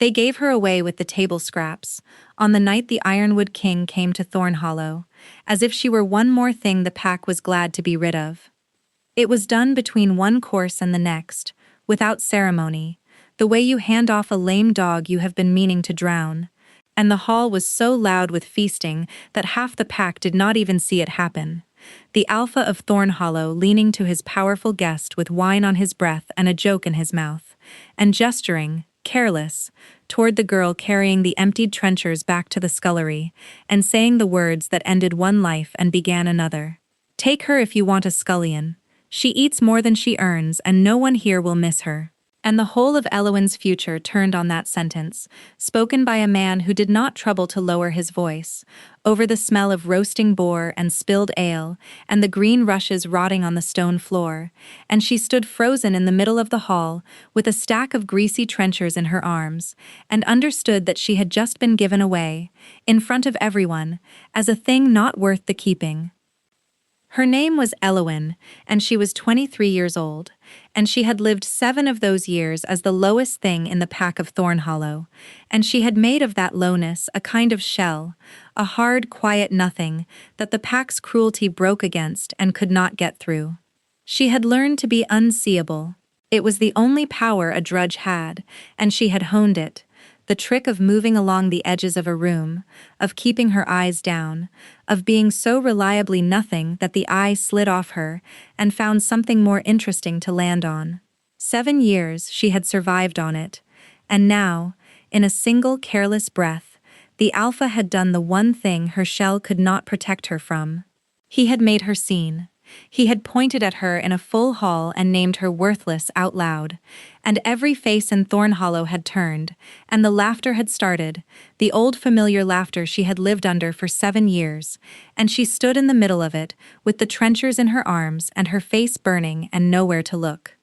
They gave her away with the table scraps, on the night the Ironwood King came to Thornhollow, as if she were one more thing the pack was glad to be rid of. It was done between one course and the next, without ceremony, the way you hand off a lame dog you have been meaning to drown, and the hall was so loud with feasting that half the pack did not even see it happen. The Alpha of Thornhollow leaning to his powerful guest with wine on his breath and a joke in his mouth, and gesturing, careless, toward the girl carrying the emptied trenchers back to the scullery, and saying the words that ended one life and began another. "Take her if you want a scullion. She eats more than she earns, and no one here will miss her." And the whole of Elowin's future turned on that sentence, spoken by a man who did not trouble to lower his voice, over the smell of roasting boar and spilled ale, and the green rushes rotting on the stone floor, and she stood frozen in the middle of the hall, with a stack of greasy trenchers in her arms, and understood that she had just been given away, in front of everyone, as a thing not worth the keeping. Her name was Elowin, and she was 23 years old, and she had lived 7 of those years as the lowest thing in the pack of Thornhollow, and she had made of that lowness a kind of shell, a hard, quiet nothing that the pack's cruelty broke against and could not get through. She had learned to be unseeable. It was the only power a drudge had, and she had honed it. The trick of moving along the edges of a room, of keeping her eyes down, of being so reliably nothing that the eye slid off her and found something more interesting to land on. 7 years she had survived on it, and now, in a single careless breath, the Alpha had done the one thing her shell could not protect her from. He had made her seen. He had pointed at her in a full hall and named her worthless out loud, and every face in Thornhollow had turned, and the laughter had started, the old familiar laughter she had lived under for 7 years, and she stood in the middle of it, with the trenchers in her arms and her face burning and nowhere to look.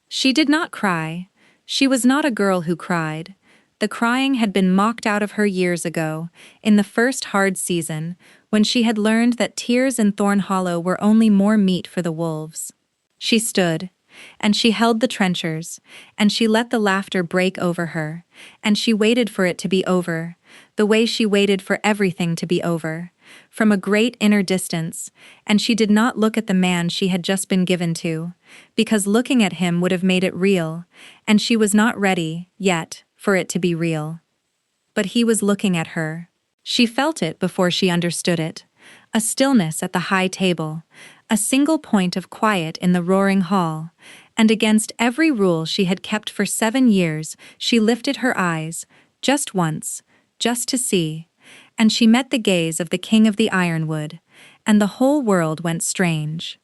She did not cry. She was not a girl who cried. The crying had been mocked out of her years ago, in the first hard season, when she had learned that tears in Thornhollow were only more meat for the wolves. She stood, and she held the trenchers, and she let the laughter break over her, and she waited for it to be over, the way she waited for everything to be over, from a great inner distance, and she did not look at the man she had just been given to, because looking at him would have made it real, and she was not ready, yet, for it to be real. But he was looking at her. She felt it before she understood it. A stillness at the high table, a single point of quiet in the roaring hall, and against every rule she had kept for 7 years, she lifted her eyes, just once, just to see, and she met the gaze of the King of the Ironwood, and the whole world went strange.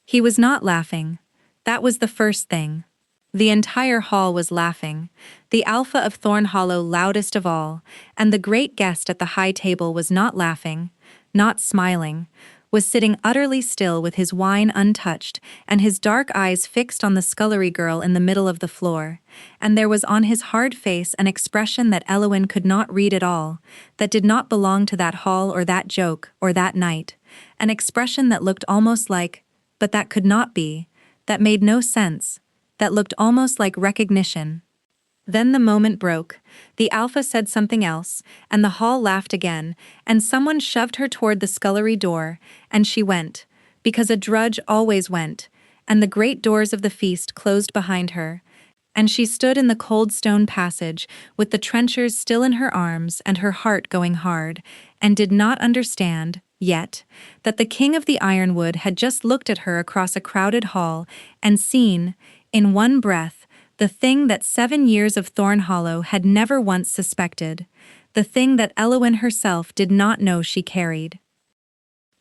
He was not laughing. That was the first thing. The entire hall was laughing, the Alpha of Thornhollow loudest of all, and the great guest at the high table was not laughing, not smiling, was sitting utterly still with his wine untouched and his dark eyes fixed on the scullery girl in the middle of the floor, and there was on his hard face an expression that Elowin could not read at all, that did not belong to that hall or that joke or that night, an expression that looked almost like, but that could not be, that made no sense, that looked almost like recognition. Then the moment broke. The Alpha said something else, and the hall laughed again, and someone shoved her toward the scullery door, and she went, because a drudge always went, and the great doors of the feast closed behind her, and she stood in the cold stone passage, with the trenchers still in her arms and her heart going hard, and did not understand, yet, that the King of the Ironwood had just looked at her across a crowded hall, and seen, in one breath, the thing that 7 years of Thornhollow had never once suspected, the thing that Elowin herself did not know she carried.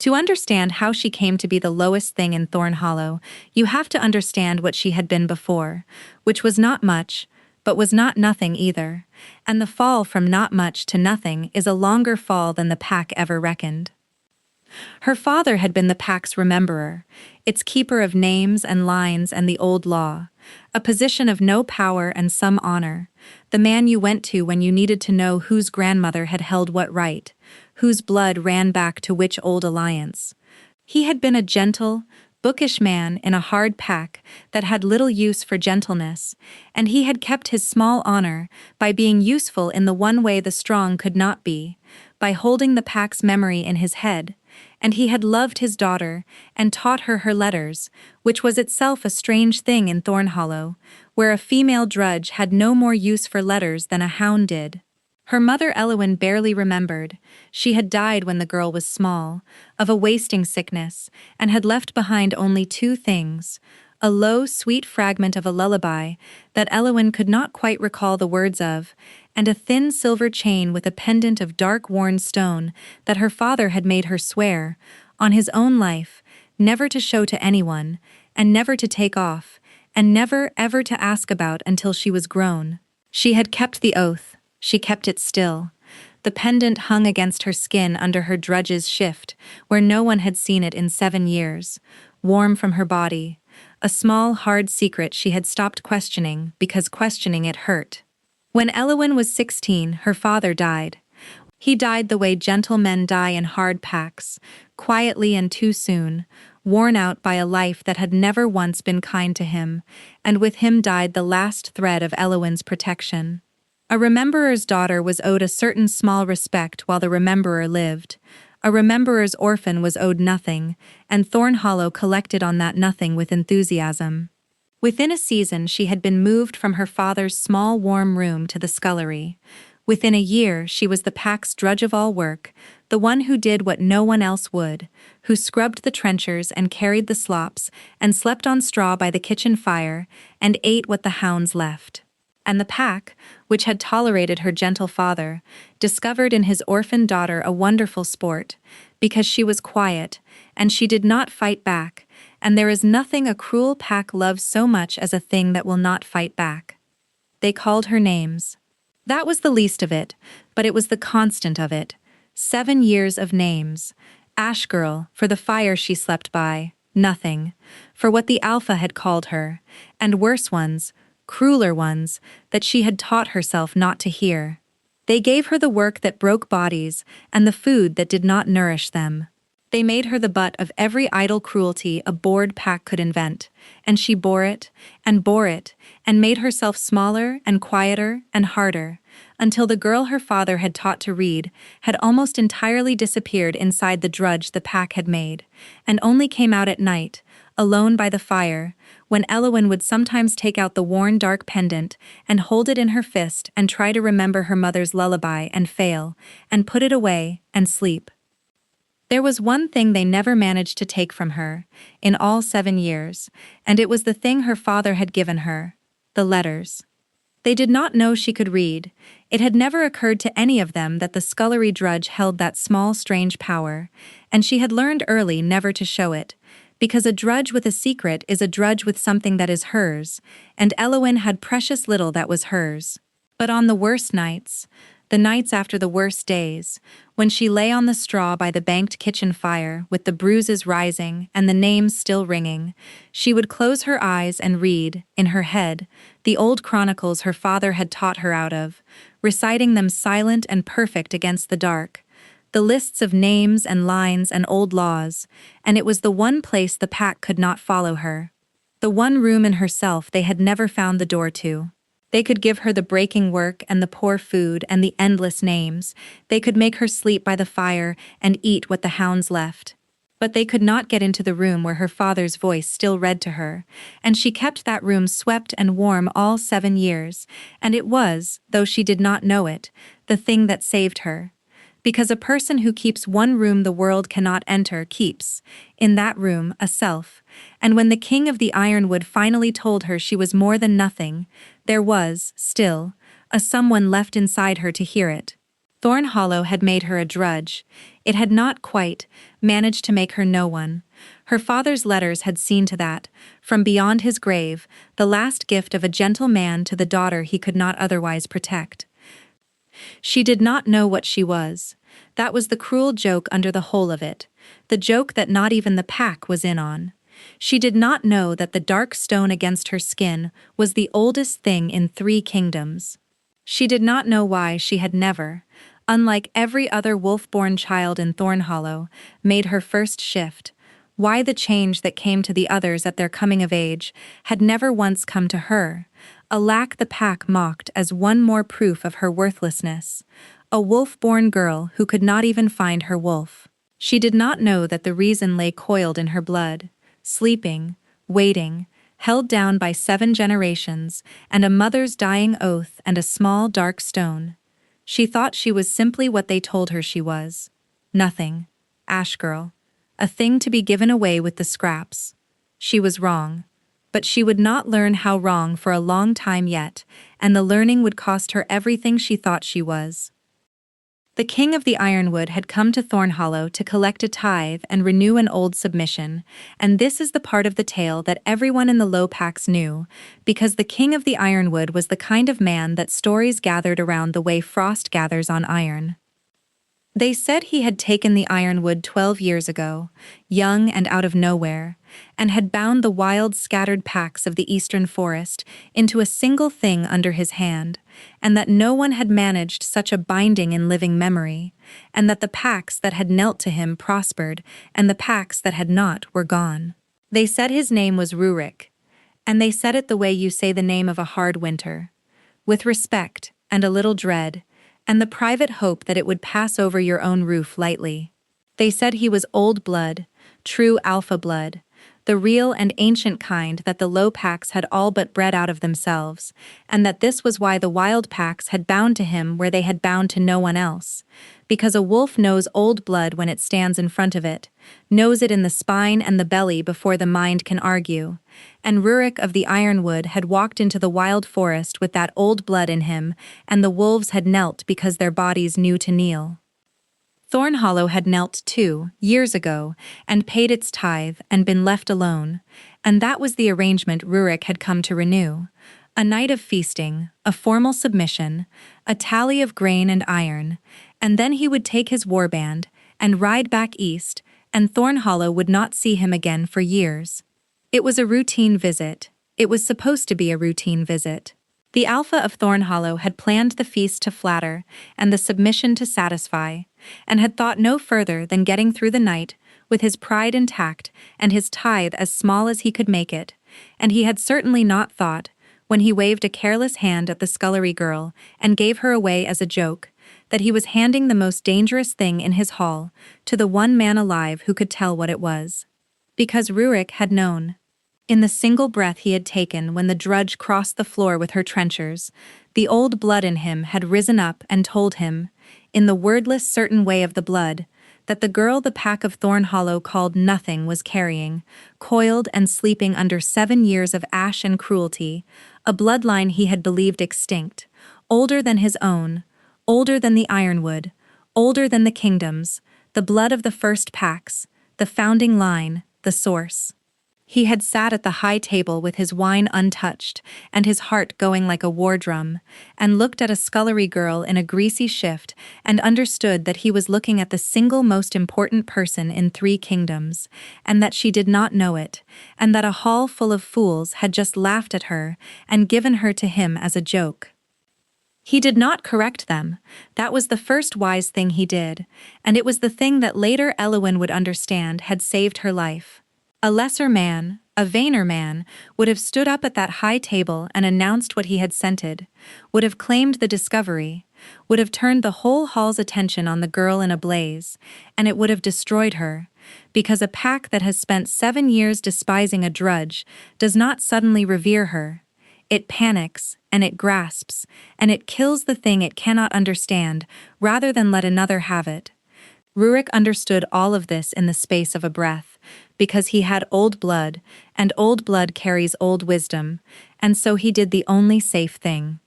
To understand how she came to be the lowest thing in Thornhollow, you have to understand what she had been before, which was not much, but was not nothing either, and the fall from not much to nothing is a longer fall than the pack ever reckoned. Her father had been the pack's rememberer, its keeper of names and lines and the old law, a position of no power and some honor, the man you went to when you needed to know whose grandmother had held what right, whose blood ran back to which old alliance. He had been a gentle, bookish man in a hard pack that had little use for gentleness, and he had kept his small honor by being useful in the one way the strong could not be, by holding the pack's memory in his head, and he had loved his daughter and taught her her letters, which was itself a strange thing in Thornhollow, where a female drudge had no more use for letters than a hound did. Her mother Elwyn barely remembered. She had died when the girl was small, of a wasting sickness, and had left behind only two things: a low, sweet fragment of a lullaby that Elwyn could not quite recall the words of, and a thin silver chain with a pendant of dark worn stone that her father had made her swear, on his own life, never to show to anyone, and never to take off, and never ever to ask about until she was grown. She had kept the oath. She kept it still. The pendant hung against her skin under her drudge's shift, where no one had seen it in 7 years, warm from her body, a small, hard secret she had stopped questioning because questioning it hurt. When Elwyn was 16, her father died. He died the way gentle men die in hard packs, quietly and too soon, worn out by a life that had never once been kind to him, and with him died the last thread of Elwyn's protection. A rememberer's daughter was owed a certain small respect while the rememberer lived. A rememberer's orphan was owed nothing, and Thornhollow collected on that nothing with enthusiasm. Within a season she had been moved from her father's small warm room to the scullery. Within a year she was the pack's drudge of all work, the one who did what no one else would, who scrubbed the trenchers and carried the slops, and slept on straw by the kitchen fire, and ate what the hounds left. And the pack, which had tolerated her gentle father, discovered in his orphan daughter a wonderful sport, because she was quiet, and she did not fight back, and there is nothing a cruel pack loves so much as a thing that will not fight back. They called her names. That was the least of it, but it was the constant of it. 7 years of names. Ash Girl, for the fire she slept by, nothing, for what the Alpha had called her, and worse ones, crueler ones, that she had taught herself not to hear. They gave her the work that broke bodies and the food that did not nourish them. They made her the butt of every idle cruelty a bored pack could invent, and she bore it, and made herself smaller and quieter and harder, until the girl her father had taught to read had almost entirely disappeared inside the drudge the pack had made, and only came out at night, alone by the fire, when Elwyn would sometimes take out the worn dark pendant and hold it in her fist and try to remember her mother's lullaby and fail, and put it away and sleep. There was one thing they never managed to take from her, in all 7 years, and it was the thing her father had given her: the letters. They did not know she could read. It had never occurred to any of them that the scullery drudge held that small, strange power, and she had learned early never to show it, because a drudge with a secret is a drudge with something that is hers, and Elwyn had precious little that was hers. But on the worst nights, the nights after the worst days, when she lay on the straw by the banked kitchen fire with the bruises rising and the names still ringing, she would close her eyes and read, in her head, the old chronicles her father had taught her out of, reciting them silent and perfect against the dark, the lists of names and lines and old laws, and it was the one place the pack could not follow her. The one room in herself they had never found the door to. They could give her the breaking work and the poor food and the endless names. They could make her sleep by the fire and eat what the hounds left. But they could not get into the room where her father's voice still read to her, and she kept that room swept and warm all 7 years, and it was, though she did not know it, the thing that saved her. Because a person who keeps one room the world cannot enter keeps, in that room, a self, and when the king of the ironwood finally told her she was more than nothing, there was, still, a someone left inside her to hear it. Thornhollow had made her a drudge. It had not quite managed to make her no one. Her father's letters had seen to that, from beyond his grave, the last gift of a gentle man to the daughter he could not otherwise protect. She did not know what she was. That was the cruel joke under the whole of it, the joke that not even the pack was in on. She did not know that the dark stone against her skin was the oldest thing in 3 kingdoms. She did not know why she had never, unlike every other wolf-born child in Thornhollow, made her first shift, Why the change that came to the others at their coming of age had never once come to her, a lack the pack mocked as one more proof of her worthlessness, a wolf-born girl who could not even find her wolf. She did not know that the reason lay coiled in her blood, sleeping, waiting, held down by 7 generations, and a mother's dying oath and a small dark stone. She thought she was simply what they told her she was. Nothing. Ash girl. A thing to be given away with the scraps. She was wrong. But she would not learn how wrong for a long time yet, and the learning would cost her everything she thought she was. The king of the Ironwood had come to Thornhollow to collect a tithe and renew an old submission, and this is the part of the tale that everyone in the low packs knew, because the king of the Ironwood was the kind of man that stories gathered around the way frost gathers on iron. They said he had taken the Ironwood 12 years ago, young and out of nowhere, and had bound the wild scattered packs of the eastern forest into a single thing under his hand, and that no one had managed such a binding in living memory, and that the packs that had knelt to him prospered, and the packs that had not were gone. They said his name was Rurik, and they said it the way you say the name of a hard winter, with respect and a little dread, and the private hope that it would pass over your own roof lightly. They said he was old blood, true alpha blood, the real and ancient kind that the low packs had all but bred out of themselves, and that this was why the wild packs had bound to him where they had bound to no one else, because a wolf knows old blood when it stands in front of it, knows it in the spine and the belly before the mind can argue, and Rurik of the Ironwood had walked into the wild forest with that old blood in him, and the wolves had knelt because their bodies knew to kneel. Thornhollow had knelt too, years ago, and paid its tithe and been left alone, and that was the arrangement Rurik had come to renew. A night of feasting, a formal submission, a tally of grain and iron, and then he would take his warband and ride back east, and Thornhollow would not see him again for years. It was a routine visit. It was supposed to be a routine visit. The Alpha of Thornhollow had planned the feast to flatter and the submission to satisfy, and had thought no further than getting through the night with his pride intact and his tithe as small as he could make it, and he had certainly not thought, when he waved a careless hand at the scullery girl and gave her away as a joke, that he was handing the most dangerous thing in his hall to the one man alive who could tell what it was. Because Rurik had known. In the single breath he had taken when the drudge crossed the floor with her trenchers, the old blood in him had risen up and told him, in the wordless certain way of the blood, that the girl the pack of Thornhollow called Nothing was carrying, coiled and sleeping under 7 years of ash and cruelty, a bloodline he had believed extinct, older than his own, older than the Ironwood, older than the kingdoms, the blood of the first packs, the founding line, the source. He had sat at the high table with his wine untouched and his heart going like a war drum, and looked at a scullery girl in a greasy shift and understood that he was looking at the single most important person in 3 kingdoms, and that she did not know it, and that a hall full of fools had just laughed at her and given her to him as a joke. He did not correct them. That was the first wise thing he did, and it was the thing that later Elowyn would understand had saved her life. A lesser man, a vainer man, would have stood up at that high table and announced what he had scented, would have claimed the discovery, would have turned the whole hall's attention on the girl in a blaze, and it would have destroyed her, because a pack that has spent 7 years despising a drudge does not suddenly revere her. It panics, and it grasps, and it kills the thing it cannot understand, rather than let another have it. Rurik understood all of this in the space of a breath, because he had old blood, and old blood carries old wisdom, and so he did the only safe thing.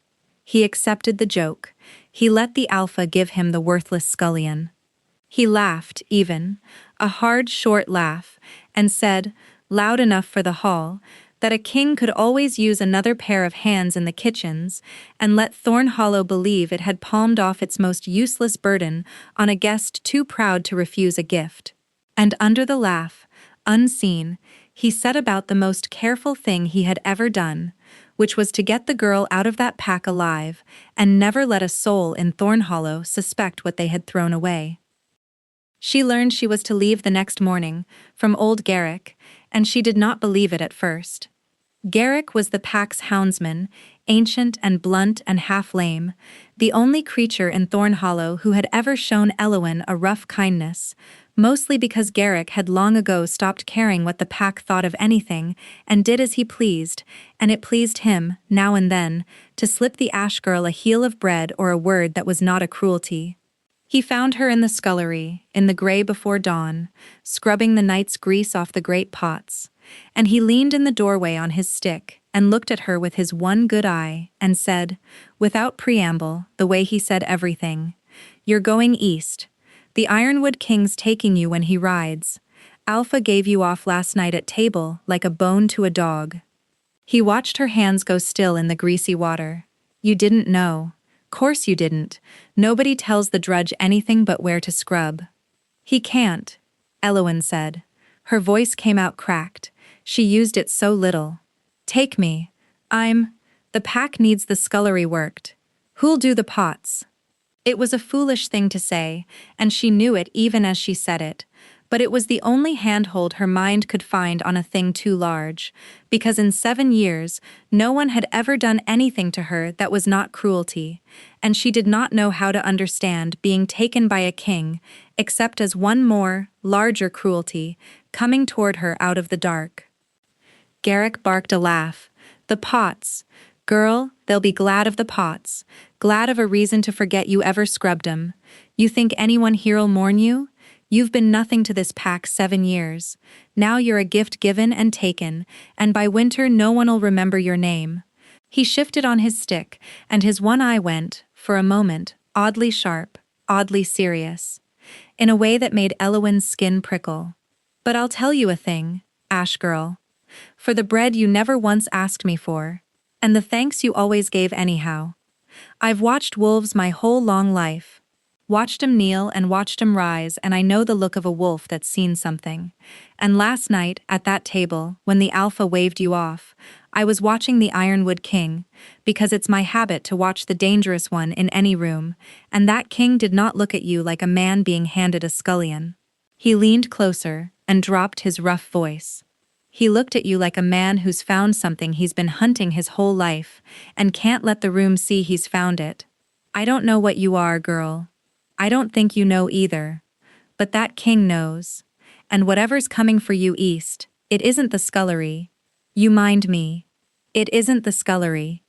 He accepted the joke. He let the Alpha give him the worthless scullion. He laughed, even, a hard, short laugh, and said, loud enough for the hall, that a king could always use another pair of hands in the kitchens, and let Thornhollow believe it had palmed off its most useless burden on a guest too proud to refuse a gift. And under the laugh, unseen, he set about the most careful thing he had ever done, which was to get the girl out of that pack alive, and never let a soul in Thornhollow suspect what they had thrown away. She learned she was to leave the next morning, from old Garrick, and she did not believe it at first. Garrick was the pack's houndsman, ancient and blunt and half-lame, the only creature in Thornhollow who had ever shown Elowyn a rough kindness, mostly because Garrick had long ago stopped caring what the pack thought of anything and did as he pleased, and it pleased him, now and then, to slip the ash girl a heel of bread or a word that was not a cruelty. He found her in the scullery, in the grey before dawn, scrubbing the night's grease off the great pots, and he leaned in the doorway on his stick and looked at her with his one good eye and said, without preamble, the way he said everything, "You're going east. The Ironwood King's taking you when he rides. Alpha gave you off last night at table like a bone to a dog." He watched her hands go still in the greasy water. "You didn't know. Course you didn't. Nobody tells the drudge anything but where to scrub." "He can't," Elowyn said. Her voice came out cracked. She used it so little. "Take me. The pack needs the scullery worked. Who'll do the pots?" It was a foolish thing to say, and she knew it even as she said it, but it was the only handhold her mind could find on a thing too large, because in 7 years, no one had ever done anything to her that was not cruelty, and she did not know how to understand being taken by a king, except as one more, larger cruelty, coming toward her out of the dark. Garrick barked a laugh. "The pots. Girl, they'll be glad of the pots, glad of a reason to forget you ever scrubbed 'em. You think anyone here'll mourn you? You've been nothing to this pack 7 years. Now you're a gift given and taken, and by winter no one'll remember your name." He shifted on his stick, and his one eye went, for a moment, oddly sharp, oddly serious, in a way that made Elowyn's skin prickle. "But I'll tell you a thing, Ash Girl. For the bread you never once asked me for, and the thanks you always gave anyhow. I've watched wolves my whole long life. Watched 'em kneel and watched 'em rise, and I know the look of a wolf that's seen something. And last night, at that table, when the Alpha waved you off, I was watching the Ironwood King, because it's my habit to watch the dangerous one in any room, and that king did not look at you like a man being handed a scullion." He leaned closer and dropped his rough voice. "He looked at you like a man who's found something he's been hunting his whole life, and can't let the room see he's found it. I don't know what you are, girl. I don't think you know either. But that king knows. And whatever's coming for you east, it isn't the scullery. You mind me. It isn't the scullery."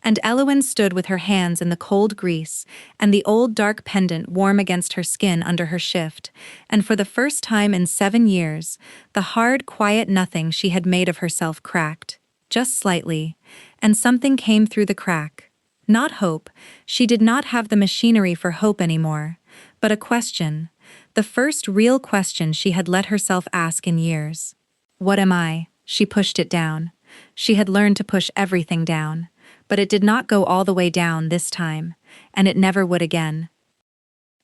And Elowyn stood with her hands in the cold grease, and the old dark pendant warm against her skin under her shift, and for the first time in 7 years, the hard, quiet nothing she had made of herself cracked, just slightly, and something came through the crack. Not hope, she did not have the machinery for hope anymore, but a question, the first real question she had let herself ask in years. "What am I?" She pushed it down. She had learned to push everything down, but it did not go all the way down this time, and it never would again.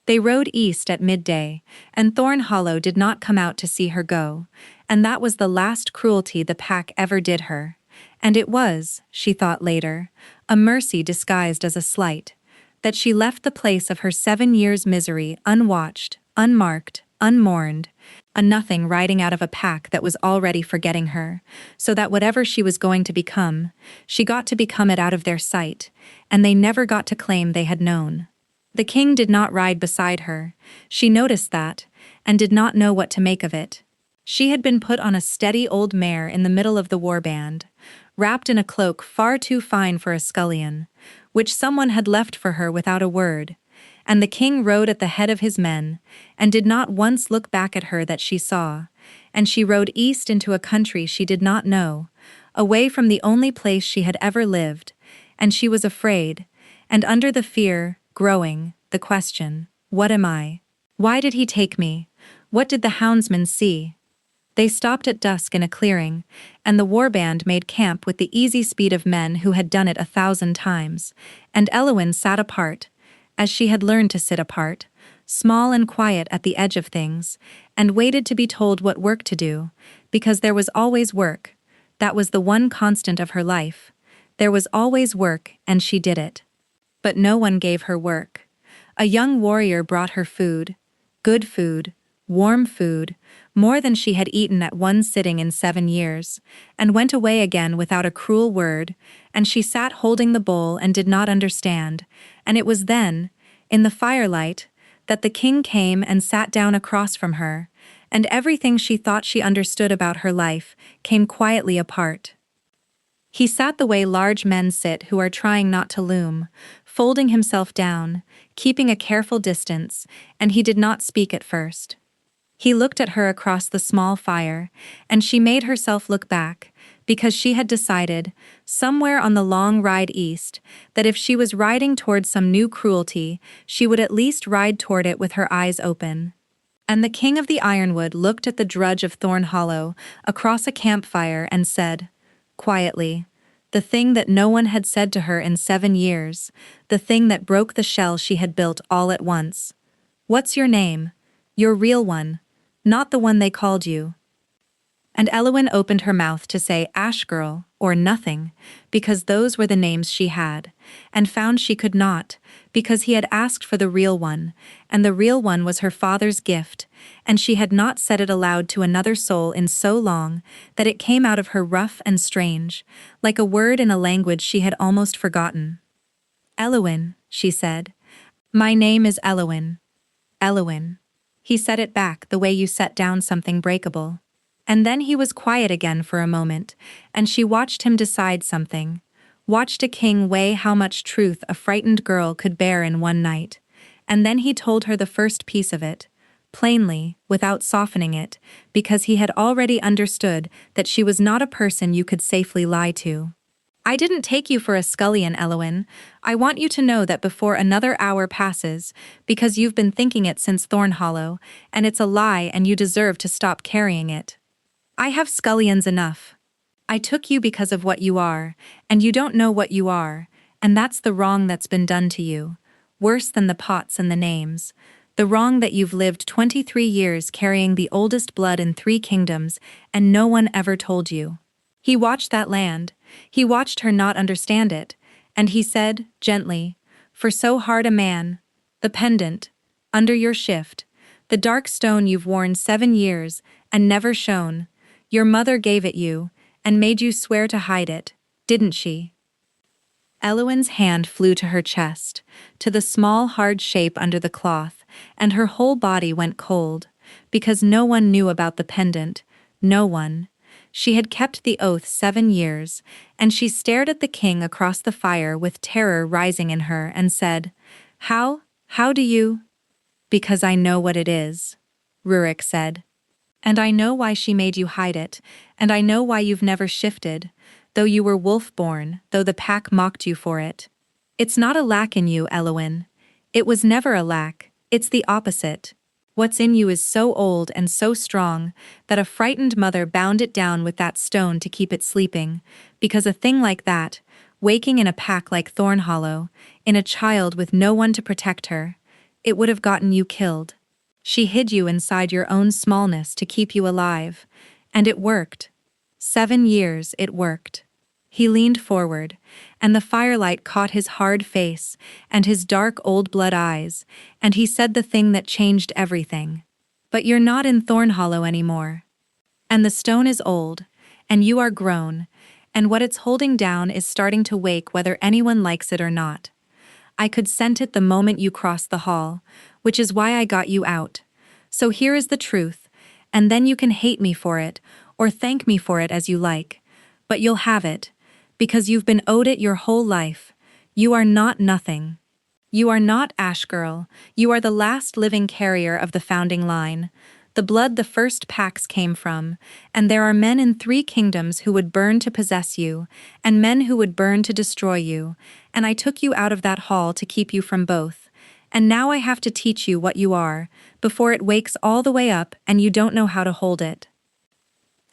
They rode east at midday, and Thornhollow did not come out to see her go, and that was the last cruelty the pack ever did her. And it was, she thought later, a mercy disguised as a slight, that she left the place of her 7 years' misery unwatched, unmarked, unmourned, a nothing riding out of a pack that was already forgetting her, so that whatever she was going to become, she got to become it out of their sight, and they never got to claim they had known. The king did not ride beside her, she noticed that, and did not know what to make of it. She had been put on a steady old mare in the middle of the warband, wrapped in a cloak far too fine for a scullion, which someone had left for her without a word, and the king rode at the head of his men, and did not once look back at her that she saw, and she rode east into a country she did not know, away from the only place she had ever lived, and she was afraid, and under the fear, growing, the question, "What am I? Why did he take me? What did the houndsmen see?" They stopped at dusk in a clearing, and the warband made camp with the easy speed of men who had done it 1,000 times, and Elowyn sat apart, as she had learned to sit apart, small and quiet at the edge of things, and waited to be told what work to do, because there was always work. That was the one constant of her life. There was always work, and she did it. But no one gave her work. A young warrior brought her food. Good food, warm food, more than she had eaten at one sitting in 7 years, and went away again without a cruel word, and she sat holding the bowl and did not understand, and it was then, in the firelight, that the king came and sat down across from her, and everything she thought she understood about her life came quietly apart. He sat the way large men sit who are trying not to loom, folding himself down, keeping a careful distance, and he did not speak at first. He looked at her across the small fire, and she made herself look back, because she had decided, somewhere on the long ride east, that if she was riding toward some new cruelty, she would at least ride toward it with her eyes open. And the king of the Ironwood looked at the drudge of Thorn Hollow across a campfire and said, quietly, the thing that no one had said to her in 7 years, the thing that broke the shell she had built all at once. What's your name? Your real one, not the one they called you. And Elowyn opened her mouth to say Ash Girl, or nothing, because those were the names she had, and found she could not, because he had asked for the real one, and the real one was her father's gift, and she had not said it aloud to another soul in so long that it came out of her rough and strange, like a word in a language she had almost forgotten. Elowyn, she said. My name is Elowyn. Elowyn. He set it back the way you set down something breakable. And then he was quiet again for a moment, and she watched him decide something, watched a king weigh how much truth a frightened girl could bear in one night, and then he told her the first piece of it, plainly, without softening it, because he had already understood that she was not a person you could safely lie to. I didn't take you for a scullion, Elowyn. I want you to know that before another hour passes, because you've been thinking it since Thorn Hollow, and it's a lie and you deserve to stop carrying it. I have scullions enough. I took you because of what you are, and you don't know what you are, and that's the wrong that's been done to you, worse than the pots and the names, the wrong that you've lived 23 years carrying the oldest blood in 3 kingdoms, and no one ever told you. He watched that land, he watched her not understand it, and he said, gently, for so hard a man, the pendant, under your shift, the dark stone you've worn 7 years, and never shown, your mother gave it you, and made you swear to hide it, didn't she? Elowyn's hand flew to her chest, to the small hard shape under the cloth, and her whole body went cold, because no one knew about the pendant, no one. She had kept the oath 7 years, and she stared at the king across the fire with terror rising in her and said, How do you? Because I know what it is, Rurik said. And I know why she made you hide it, and I know why you've never shifted, though you were wolf-born, though the pack mocked you for it. It's not a lack in you, Elowyn. It was never a lack, it's the opposite. What's in you is so old and so strong that a frightened mother bound it down with that stone to keep it sleeping, because a thing like that, waking in a pack like Thorn Hollow, in a child with no one to protect her, it would have gotten you killed. She hid you inside your own smallness to keep you alive, and it worked. 7 years it worked. He leaned forward, and the firelight caught his hard face and his dark old blood eyes, and he said the thing that changed everything. But you're not in Thorn Hollow anymore. And the stone is old, and you are grown, and what it's holding down is starting to wake whether anyone likes it or not. I could scent it the moment you crossed the hall, which is why I got you out. So here is the truth, and then you can hate me for it, or thank me for it as you like. But you'll have it, because you've been owed it your whole life. You are not nothing. You are not Ash Girl, you are the last living carrier of the founding line, the blood the first packs came from, and there are men in 3 kingdoms who would burn to possess you, and men who would burn to destroy you, and I took you out of that hall to keep you from both. And now I have to teach you what you are, before it wakes all the way up and you don't know how to hold it.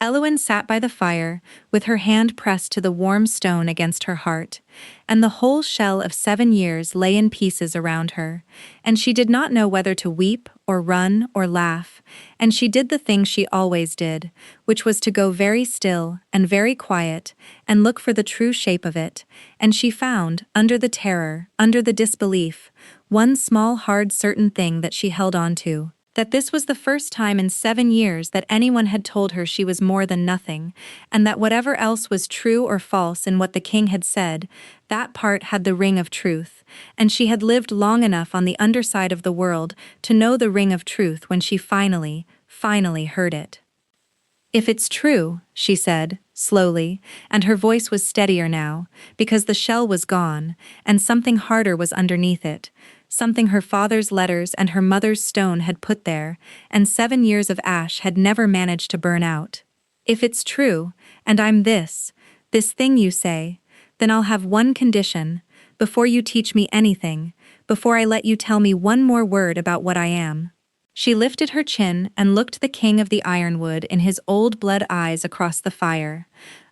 Elowyn sat by the fire, with her hand pressed to the warm stone against her heart, and the whole shell of 7 years lay in pieces around her, and she did not know whether to weep, or run, or laugh, and she did the thing she always did, which was to go very still, and very quiet, and look for the true shape of it, and she found, under the terror, under the disbelief, one small hard certain thing that she held on to, That this was the first time in 7 years that anyone had told her she was more than nothing, and that whatever else was true or false in what the king had said, that part had the ring of truth, and she had lived long enough on the underside of the world to know the ring of truth when she finally heard it. "If it's true," she said, slowly, and her voice was steadier now, because the shell was gone, and something harder was underneath it, something her father's letters and her mother's stone had put there, and 7 years of ash had never managed to burn out. "If it's true, and I'm this thing you say, then I'll have one condition, before you teach me anything, before I let you tell me one more word about what I am." She lifted her chin and looked the king of the ironwood in his old blood eyes across the fire,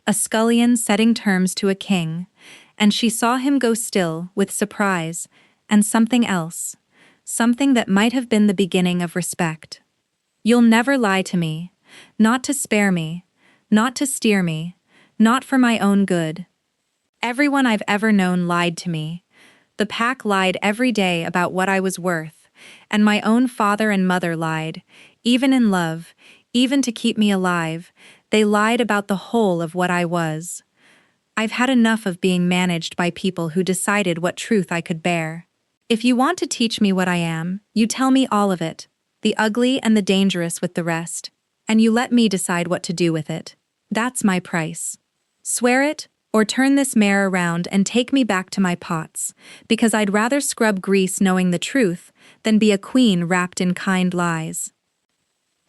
a scullion setting terms to a king, and she saw him go still with surprise, and something else, something that might have been the beginning of respect. "You'll never lie to me, not to spare me, not to steer me, not for my own good. Everyone I've ever known lied to me. The pack lied every day about what I was worth, and my own father and mother lied, even in love, even to keep me alive, they lied about the whole of what I was. I've had enough of being managed by people who decided what truth I could bear. If you want to teach me what I am, you tell me all of it, the ugly and the dangerous with the rest, and you let me decide what to do with it. That's my price. Swear it, or turn this mare around and take me back to my pots, because I'd rather scrub grease knowing the truth than be a queen wrapped in kind lies."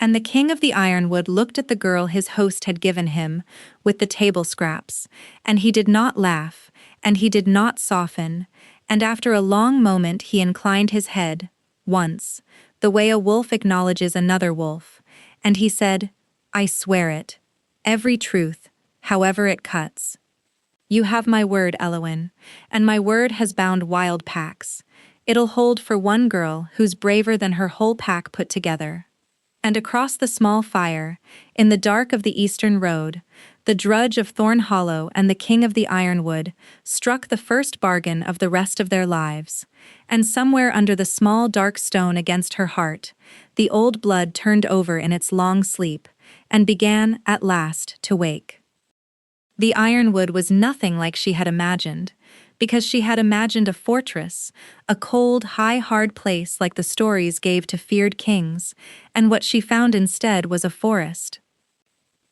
And the king of the ironwood looked at the girl his host had given him, with the table scraps, and he did not laugh, and he did not soften, and after a long moment he inclined his head, once, the way a wolf acknowledges another wolf, and he said, "I swear it. Every truth, however it cuts. You have my word, Elowin, and my word has bound wild packs. It'll hold for one girl who's braver than her whole pack put together." And across the small fire, in the dark of the eastern road, the drudge of Thorn Hollow and the king of the ironwood struck the first bargain of the rest of their lives, and somewhere under the small dark stone against her heart, the old blood turned over in its long sleep, and began, at last, to wake. The ironwood was nothing like she had imagined, because she had imagined a fortress, a cold, hard place like the stories gave to feared kings, and what she found instead was a forest.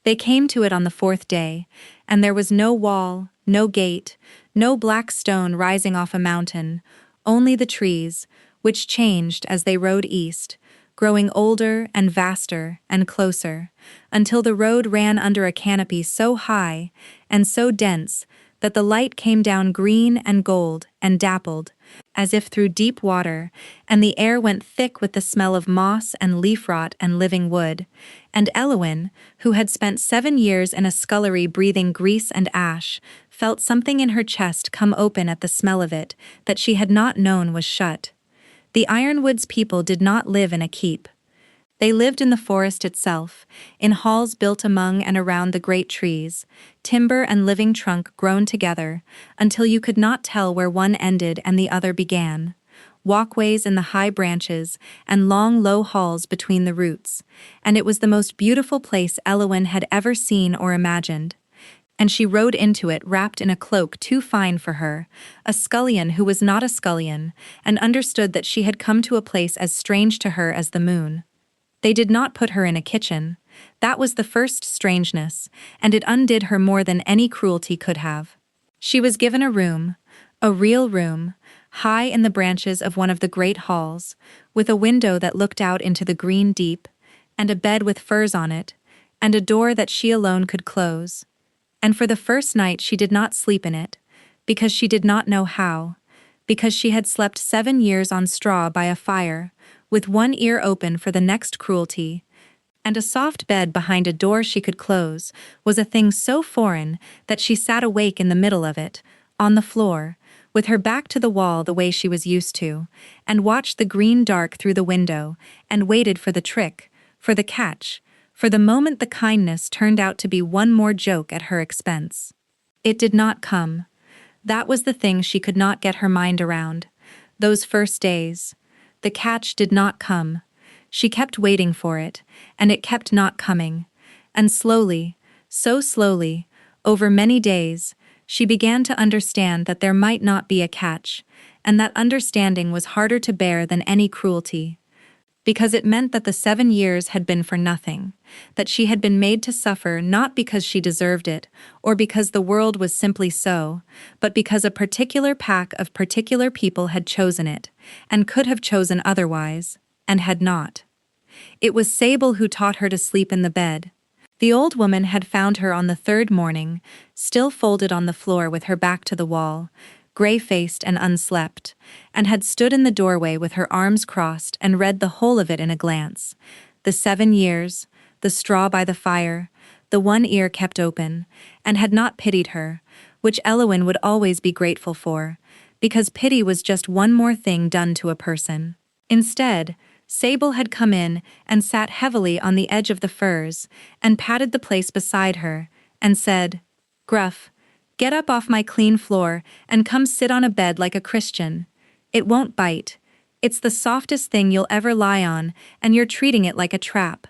They came to it on the 4th day, and there was no wall, no gate, no black stone rising off a mountain, only the trees, which changed as they rode east, growing older and vaster and closer, until the road ran under a canopy so high and so dense that the light came down green and gold and dappled, as if through deep water, and the air went thick with the smell of moss and leaf rot and living wood, and Elowin, who had spent 7 years in a scullery breathing grease and ash, felt something in her chest come open at the smell of it that she had not known was shut. The Ironwood's people did not live in a keep. They lived in the forest itself, in halls built among and around the great trees, timber and living trunk grown together, until you could not tell where one ended and the other began, walkways in the high branches, and long low halls between the roots, and it was the most beautiful place Elowin had ever seen or imagined. And she rode into it wrapped in a cloak too fine for her, a scullion who was not a scullion, and understood that she had come to a place as strange to her as the moon. They did not put her in a kitchen. That was the first strangeness, and it undid her more than any cruelty could have. She was given a real room, high in the branches of one of the great halls, with a window that looked out into the green deep, and a bed with furs on it, and a door that she alone could close. And for the first night she did not sleep in it, because she did not know how, because she had slept 7 years on straw by a fire, with one ear open for the next cruelty, and a soft bed behind a door she could close was a thing so foreign that she sat awake in the middle of it, on the floor, with her back to the wall the way she was used to, and watched the green dark through the window, and waited for the trick, for the catch, for the moment the kindness turned out to be one more joke at her expense. It did not come. That was the thing she could not get her mind around. Those first days. The catch did not come. She kept waiting for it, and it kept not coming. And slowly, so slowly, over many days, she began to understand that there might not be a catch, and that understanding was harder to bear than any cruelty. Because it meant that the 7 years had been for nothing, that she had been made to suffer not because she deserved it, or because the world was simply so, but because a particular pack of particular people had chosen it, and could have chosen otherwise, and had not. It was Sable who taught her to sleep in the bed. The old woman had found her on the 3rd morning, still folded on the floor with her back to the wall, gray-faced and unslept, and had stood in the doorway with her arms crossed and read the whole of it in a glance. The 7 years, the straw by the fire, the one ear kept open, and had not pitied her, which Elowyn would always be grateful for, because pity was just one more thing done to a person. Instead, Sable had come in and sat heavily on the edge of the furs, and patted the place beside her, and said, "Gruff, get up off my clean floor and come sit on a bed like a Christian. It won't bite. It's the softest thing you'll ever lie on, and you're treating it like a trap."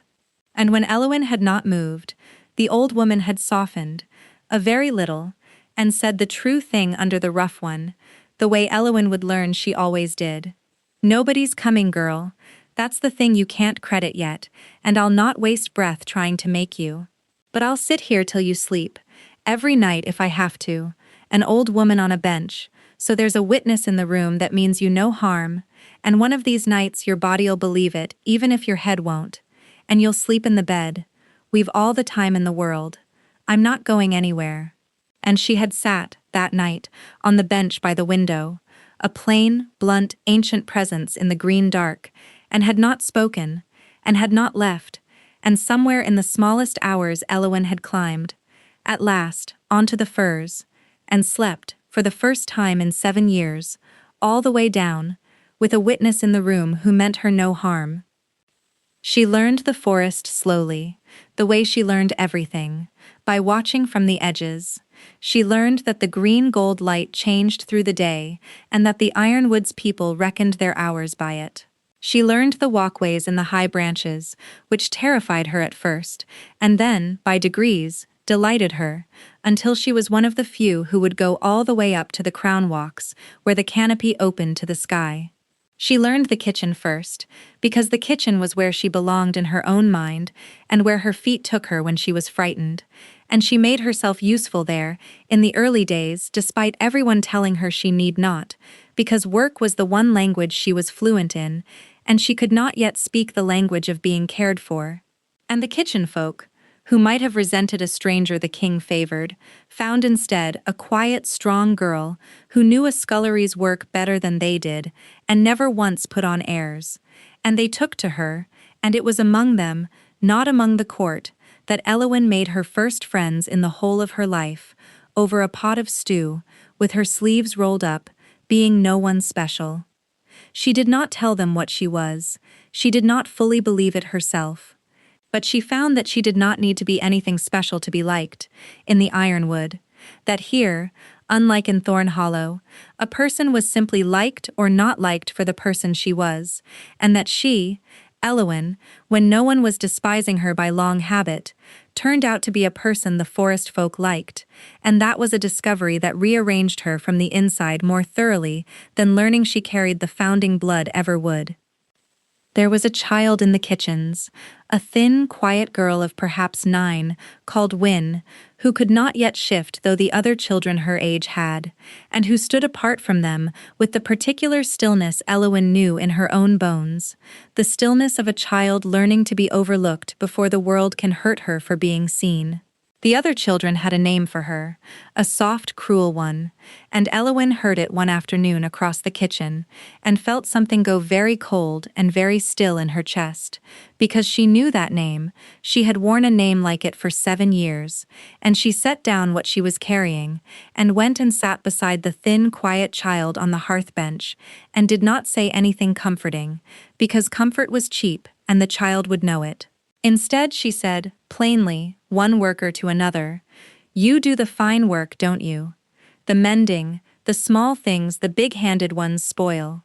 And when Elowyn had not moved, the old woman had softened, a very little, and said the true thing under the rough one, the way Elowyn would learn she always did. "Nobody's coming, girl. That's the thing you can't credit yet, and I'll not waste breath trying to make you. But I'll sit here till you sleep, every night if I have to, an old woman on a bench, so there's a witness in the room that means you no harm, and one of these nights your body'll believe it even if your head won't, and you'll sleep in the bed. We've all the time in the world. I'm not going anywhere." And she had sat, that night, on the bench by the window, a plain, blunt, ancient presence in the green dark, and had not spoken, and had not left, and somewhere in the smallest hours Elowyn had climbed, at last, onto the furs, and slept, for the first time in 7 years, all the way down, with a witness in the room who meant her no harm. She learned the forest slowly, the way she learned everything, by watching from the edges. She learned that the green-gold light changed through the day, and that the Ironwood's people reckoned their hours by it. She learned the walkways in the high branches, which terrified her at first, and then, by degrees, delighted her, until she was one of the few who would go all the way up to the crown walks, where the canopy opened to the sky. She learned the kitchen first, because the kitchen was where she belonged in her own mind, and where her feet took her when she was frightened, and she made herself useful there, in the early days, despite everyone telling her she need not, because work was the one language she was fluent in, and she could not yet speak the language of being cared for. And the kitchen folk, who might have resented a stranger the king favored, found instead a quiet, strong girl who knew a scullery's work better than they did, and never once put on airs. And they took to her, and it was among them, not among the court, that Elowyn made her first friends in the whole of her life, over a pot of stew, with her sleeves rolled up, being no one special. She did not tell them what she was. She did not fully believe it herself. But she found that she did not need to be anything special to be liked, in the Ironwood, that here, unlike in Thorn Hollow, a person was simply liked or not liked for the person she was, and that she, Elowyn, when no one was despising her by long habit, turned out to be a person the forest folk liked, and that was a discovery that rearranged her from the inside more thoroughly than learning she carried the founding blood ever would. There was a child in the kitchens, a thin, quiet girl of perhaps 9, called Win, who could not yet shift though the other children her age had, and who stood apart from them with the particular stillness Elowyn knew in her own bones, the stillness of a child learning to be overlooked before the world can hurt her for being seen. The other children had a name for her, a soft, cruel one, and Elowyn heard it one afternoon across the kitchen, and felt something go very cold and very still in her chest, because she knew that name. She had worn a name like it for 7 years, and she set down what she was carrying, and went and sat beside the thin, quiet child on the hearth bench, and did not say anything comforting, because comfort was cheap, and the child would know it. Instead, she said, plainly, one worker to another, "You do the fine work, don't you? The mending, the small things the big-handed ones spoil.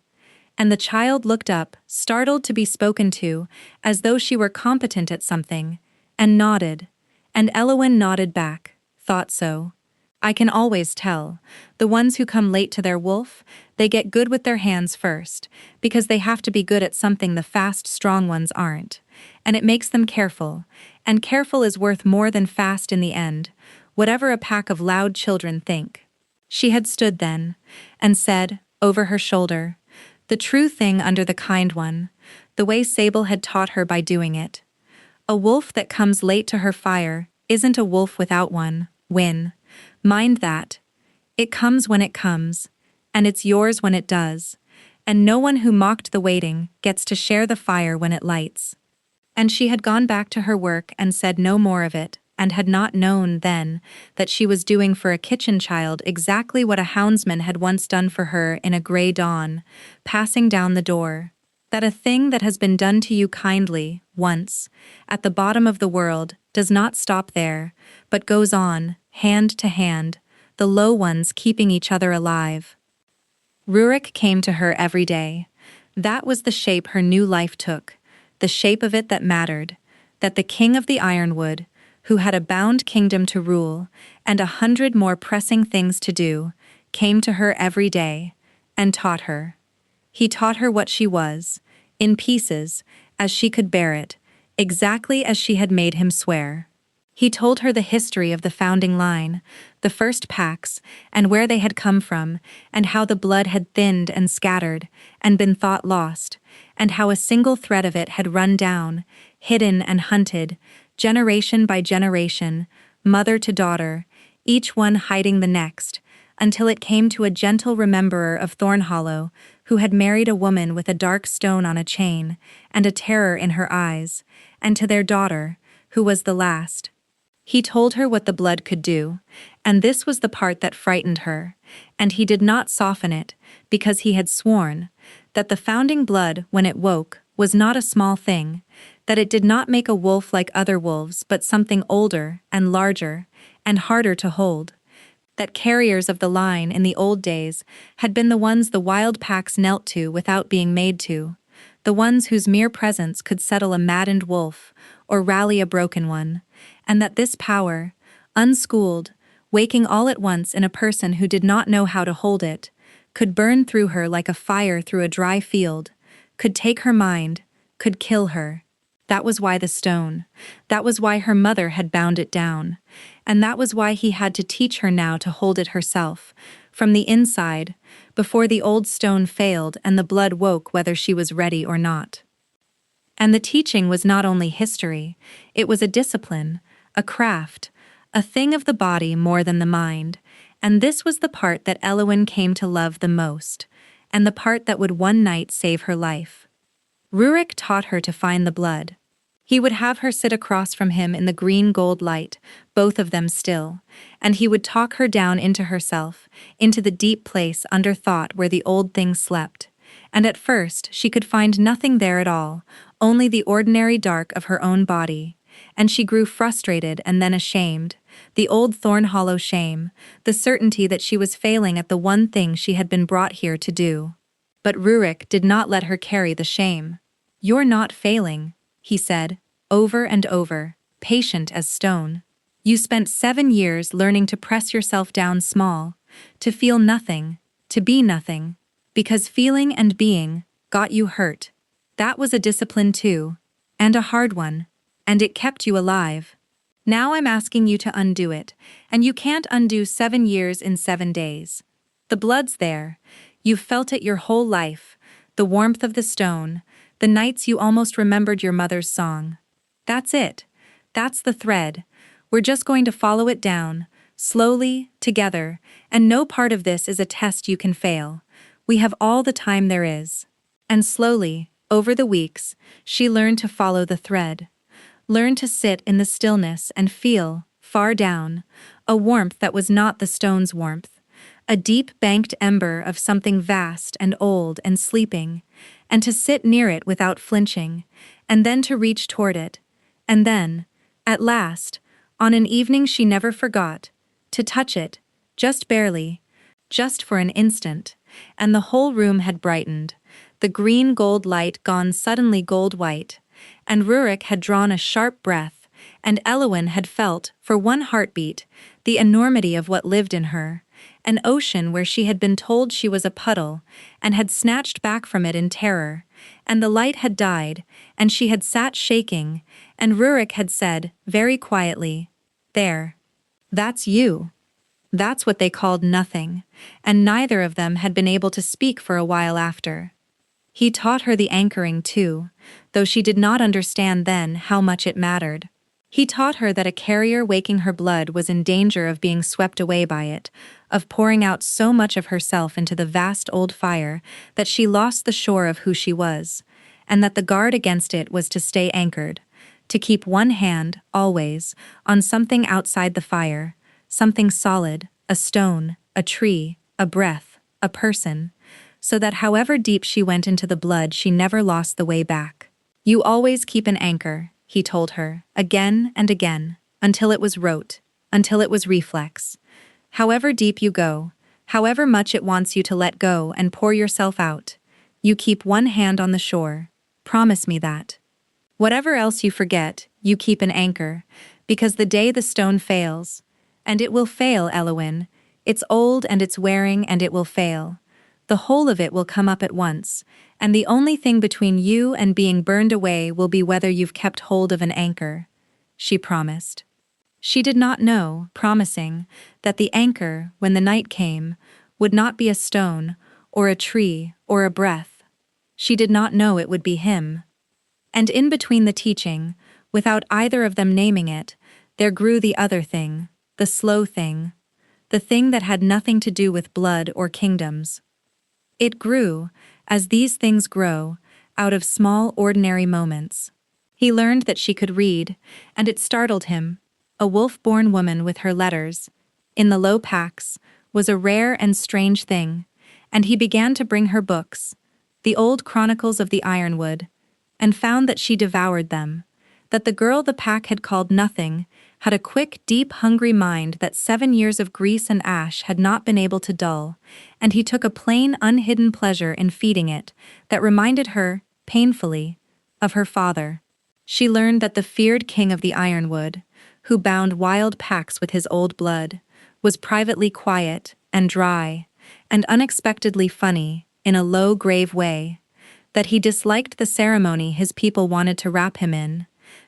And the child looked up, startled to be spoken to, as though she were competent at something, and nodded. And Elowin nodded back. Thought so. I can always tell. The ones who come late to their wolf, they get good with their hands first, because they have to be good at something the fast, strong ones aren't. And it makes them careful, and careful is worth more than fast in the end, whatever a pack of loud children think. She had stood then, and said, over her shoulder, the true thing under the kind one, the way Sable had taught her by doing it. A wolf that comes late to her fire isn't a wolf without one, win. Mind that. It comes when it comes, and it's yours when it does, and no one who mocked the waiting gets to share the fire when it lights. And she had gone back to her work and said no more of it, and had not known then that she was doing for a kitchen child exactly what a houndsman had once done for her in a grey dawn, passing down the door. That a thing that has been done to you kindly, once, at the bottom of the world, does not stop there, but goes on, hand to hand, the low ones keeping each other alive. Rurik came to her every day. That was the shape her new life took, the shape of it that mattered, that the king of the Ironwood, who had a bound kingdom to rule, and 100 more pressing things to do, came to her every day, and taught her. He taught her what she was, in pieces, as she could bear it, exactly as she had made him swear. He told her the history of the founding line, the first packs, and where they had come from, and how the blood had thinned and scattered, and been thought lost, and how a single thread of it had run down, hidden and hunted, generation by generation, mother to daughter, each one hiding the next, until it came to a gentle rememberer of Thornhollow, who had married a woman with a dark stone on a chain, and a terror in her eyes, and to their daughter, who was the last. He told her what the blood could do, and this was the part that frightened her, and he did not soften it, because he had sworn that the founding blood, when it woke, was not a small thing, that it did not make a wolf like other wolves but something older and larger and harder to hold, that carriers of the line in the old days had been the ones the wild packs knelt to without being made to, the ones whose mere presence could settle a maddened wolf or rally a broken one, and that this power, unschooled, waking all at once in a person who did not know how to hold it, could burn through her like a fire through a dry field, could take her mind, could kill her. That was why the stone, that was why her mother had bound it down, and that was why he had to teach her now to hold it herself, from the inside, before the old stone failed and the blood woke whether she was ready or not. And the teaching was not only history, it was a discipline, a craft, a thing of the body more than the mind, and this was the part that Elowin came to love the most, and the part that would one night save her life. Rurik taught her to find the blood. He would have her sit across from him in the green gold light, both of them still, and he would talk her down into herself, into the deep place under thought where the old thing slept. And at first she could find nothing there at all, only the ordinary dark of her own body, and she grew frustrated and then ashamed, the old Thornhollow shame, the certainty that she was failing at the one thing she had been brought here to do. But Rurik did not let her carry the shame. "You're not failing," he said, over and over, patient as stone. "You spent 7 years learning to press yourself down small, to feel nothing, to be nothing, because feeling and being got you hurt. That was a discipline too, and a hard one, and it kept you alive. Now I'm asking you to undo it, and you can't undo 7 years in 7 days. The blood's there. You've felt it your whole life, the warmth of the stone, the nights you almost remembered your mother's song. That's it. That's the thread. We're just going to follow it down, slowly, together, and no part of this is a test you can fail. We have all the time there is." And slowly, over the weeks, she learned to follow the thread. Learned to sit in the stillness and feel, far down, a warmth that was not the stone's warmth. A deep banked ember of something vast and old and sleeping, and to sit near it without flinching, and then to reach toward it, and then, at last, on an evening she never forgot, to touch it, just barely, just for an instant, and the whole room had brightened. the green gold light gone suddenly gold-white, and Rurik had drawn a sharp breath, and Elowin had felt, for one heartbeat, the enormity of what lived in her, an ocean where she had been told she was a puddle, and had snatched back from it in terror, and the light had died, and she had sat shaking, and Rurik had said, very quietly, "There. That's you." That's what they called nothing, and neither of them had been able to speak for a while after. He taught her the anchoring too, though she did not understand then how much it mattered. He taught her that a carrier waking her blood was in danger of being swept away by it, of pouring out so much of herself into the vast old fire that she lost the shore of who she was, and that the guard against it was to stay anchored, to keep one hand, always, on something outside the fire, something solid, a stone, a tree, a breath, a person, so that however deep she went into the blood she never lost the way back. "You always keep an anchor," he told her, again and again, until it was rote, until it was reflex. "However deep you go, however much it wants you to let go and pour yourself out, you keep one hand on the shore. Promise me that. Whatever else you forget, you keep an anchor, because the day the stone fails, and it will fail, Elowin, it's old and it's wearing and it will fail. The whole of it will come up at once, and the only thing between you and being burned away will be whether you've kept hold of an anchor," she promised. She did not know, promising, that the anchor, when the night came, would not be a stone, or a tree, or a breath. She did not know it would be him. And in between the teaching, without either of them naming it, there grew the other thing, the slow thing, the thing that had nothing to do with blood or kingdoms. It grew, as these things grow, out of small ordinary moments. He learned that she could read, and it startled him. A wolf-born woman with her letters, in the low packs, was a rare and strange thing, and he began to bring her books, the old chronicles of the Ironwood, and found that she devoured them, that the girl the pack had called nothing had a quick, deep, hungry mind that 7 years of grease and ash had not been able to dull, and he took a plain, unhidden pleasure in feeding it that reminded her, painfully, of her father. She learned that the feared king of the Ironwood, who bound wild packs with his old blood, was privately quiet and dry and unexpectedly funny in a low, grave way, that he disliked the ceremony his people wanted to wrap him in,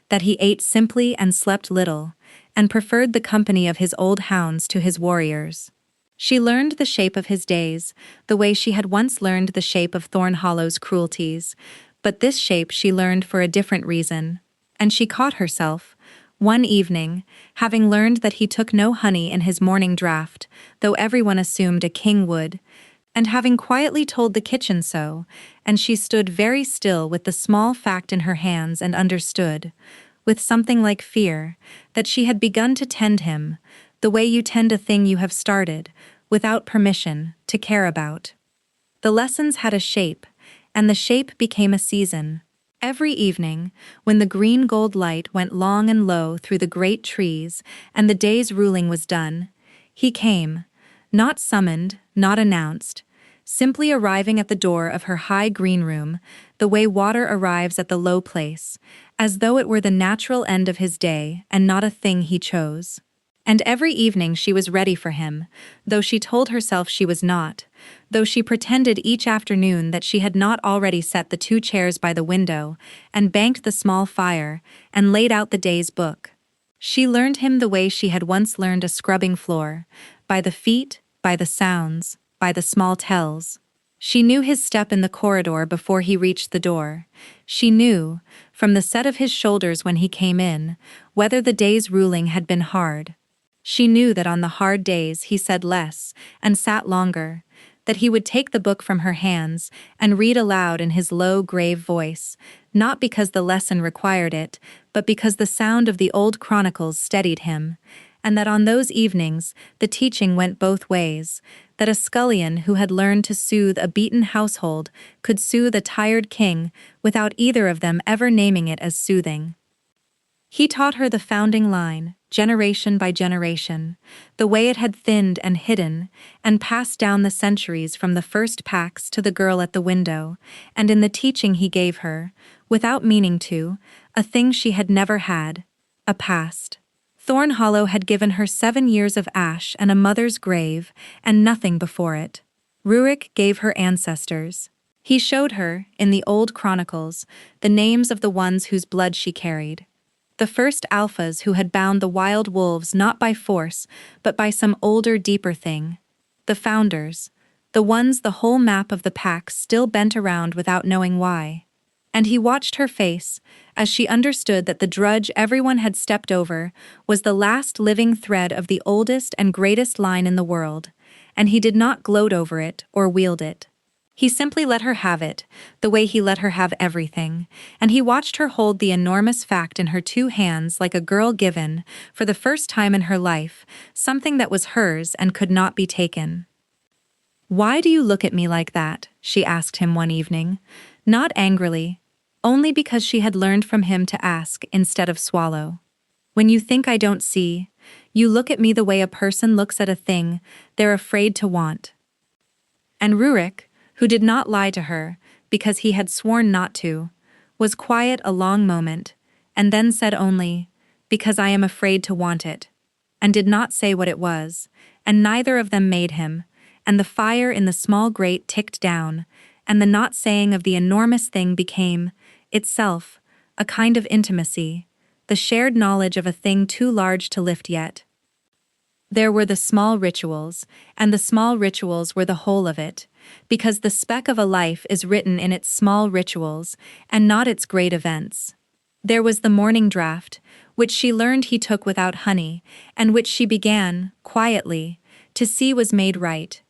that he ate simply and slept little, and preferred the company of his old hounds to his warriors. She learned the shape of his days, the way she had once learned the shape of Thornhollow's cruelties, but this shape she learned for a different reason, and she caught herself, one evening, having learned that he took no honey in his morning draught, though everyone assumed a king would, and having quietly told the kitchen so, and she stood very still with the small fact in her hands and understood, with something like fear, that she had begun to tend him, the way you tend a thing you have started, without permission, to care about. The lessons had a shape, and the shape became a season. Every evening, when the green gold light went long and low through the great trees and the day's ruling was done, he came, not summoned, not announced, simply arriving at the door of her high green room, the way water arrives at the low place, as though it were the natural end of his day and not a thing he chose. And every evening she was ready for him, though she told herself she was not, though she pretended each afternoon that she had not already set the 2 chairs by the window, and banked the small fire, and laid out the day's book. She learned him the way she had once learned a scrubbing floor, by the feet, by the sounds, by the small tells. She knew his step in the corridor before he reached the door. She knew, from the set of his shoulders when he came in, whether the day's ruling had been hard. She knew that on the hard days he said less and sat longer, that he would take the book from her hands and read aloud in his low, grave voice, not because the lesson required it, but because the sound of the old chronicles steadied him, and that on those evenings the teaching went both ways, that a scullion who had learned to soothe a beaten household could soothe a tired king without either of them ever naming it as soothing. He taught her the founding line, generation by generation, the way it had thinned and hidden, and passed down the centuries from the first packs to the girl at the window, and in the teaching he gave her, without meaning to, a thing she had never had, a past. Thorn Hollow had given her 7 years of ash and a mother's grave, and nothing before it. Rurik gave her ancestors. He showed her, in the old chronicles, the names of the ones whose blood she carried. The first alphas who had bound the wild wolves not by force, but by some older, deeper thing. The founders, the ones the whole map of the pack still bent around without knowing why. And he watched her face, as she understood that the drudge everyone had stepped over was the last living thread of the oldest and greatest line in the world, and he did not gloat over it or wield it. He simply let her have it, the way he let her have everything, and he watched her hold the enormous fact in her 2 hands like a girl given, for the first time in her life, something that was hers and could not be taken. "Why do you look at me like that?" she asked him one evening, not angrily, only because she had learned from him to ask instead of swallow. "When you think I don't see, you look at me the way a person looks at a thing they're afraid to want." And Rurik, who did not lie to her, because he had sworn not to, was quiet a long moment, and then said only, "Because I am afraid to want it," and did not say what it was, and neither of them made him, and the fire in the small grate ticked down, and the not saying of the enormous thing became, itself, a kind of intimacy, the shared knowledge of a thing too large to lift yet. There were the small rituals, and the small rituals were the whole of it, because the speck of a life is written in its small rituals, and not its great events. There was the morning draught, which she learned he took without honey, and which she began, quietly, to see was made right.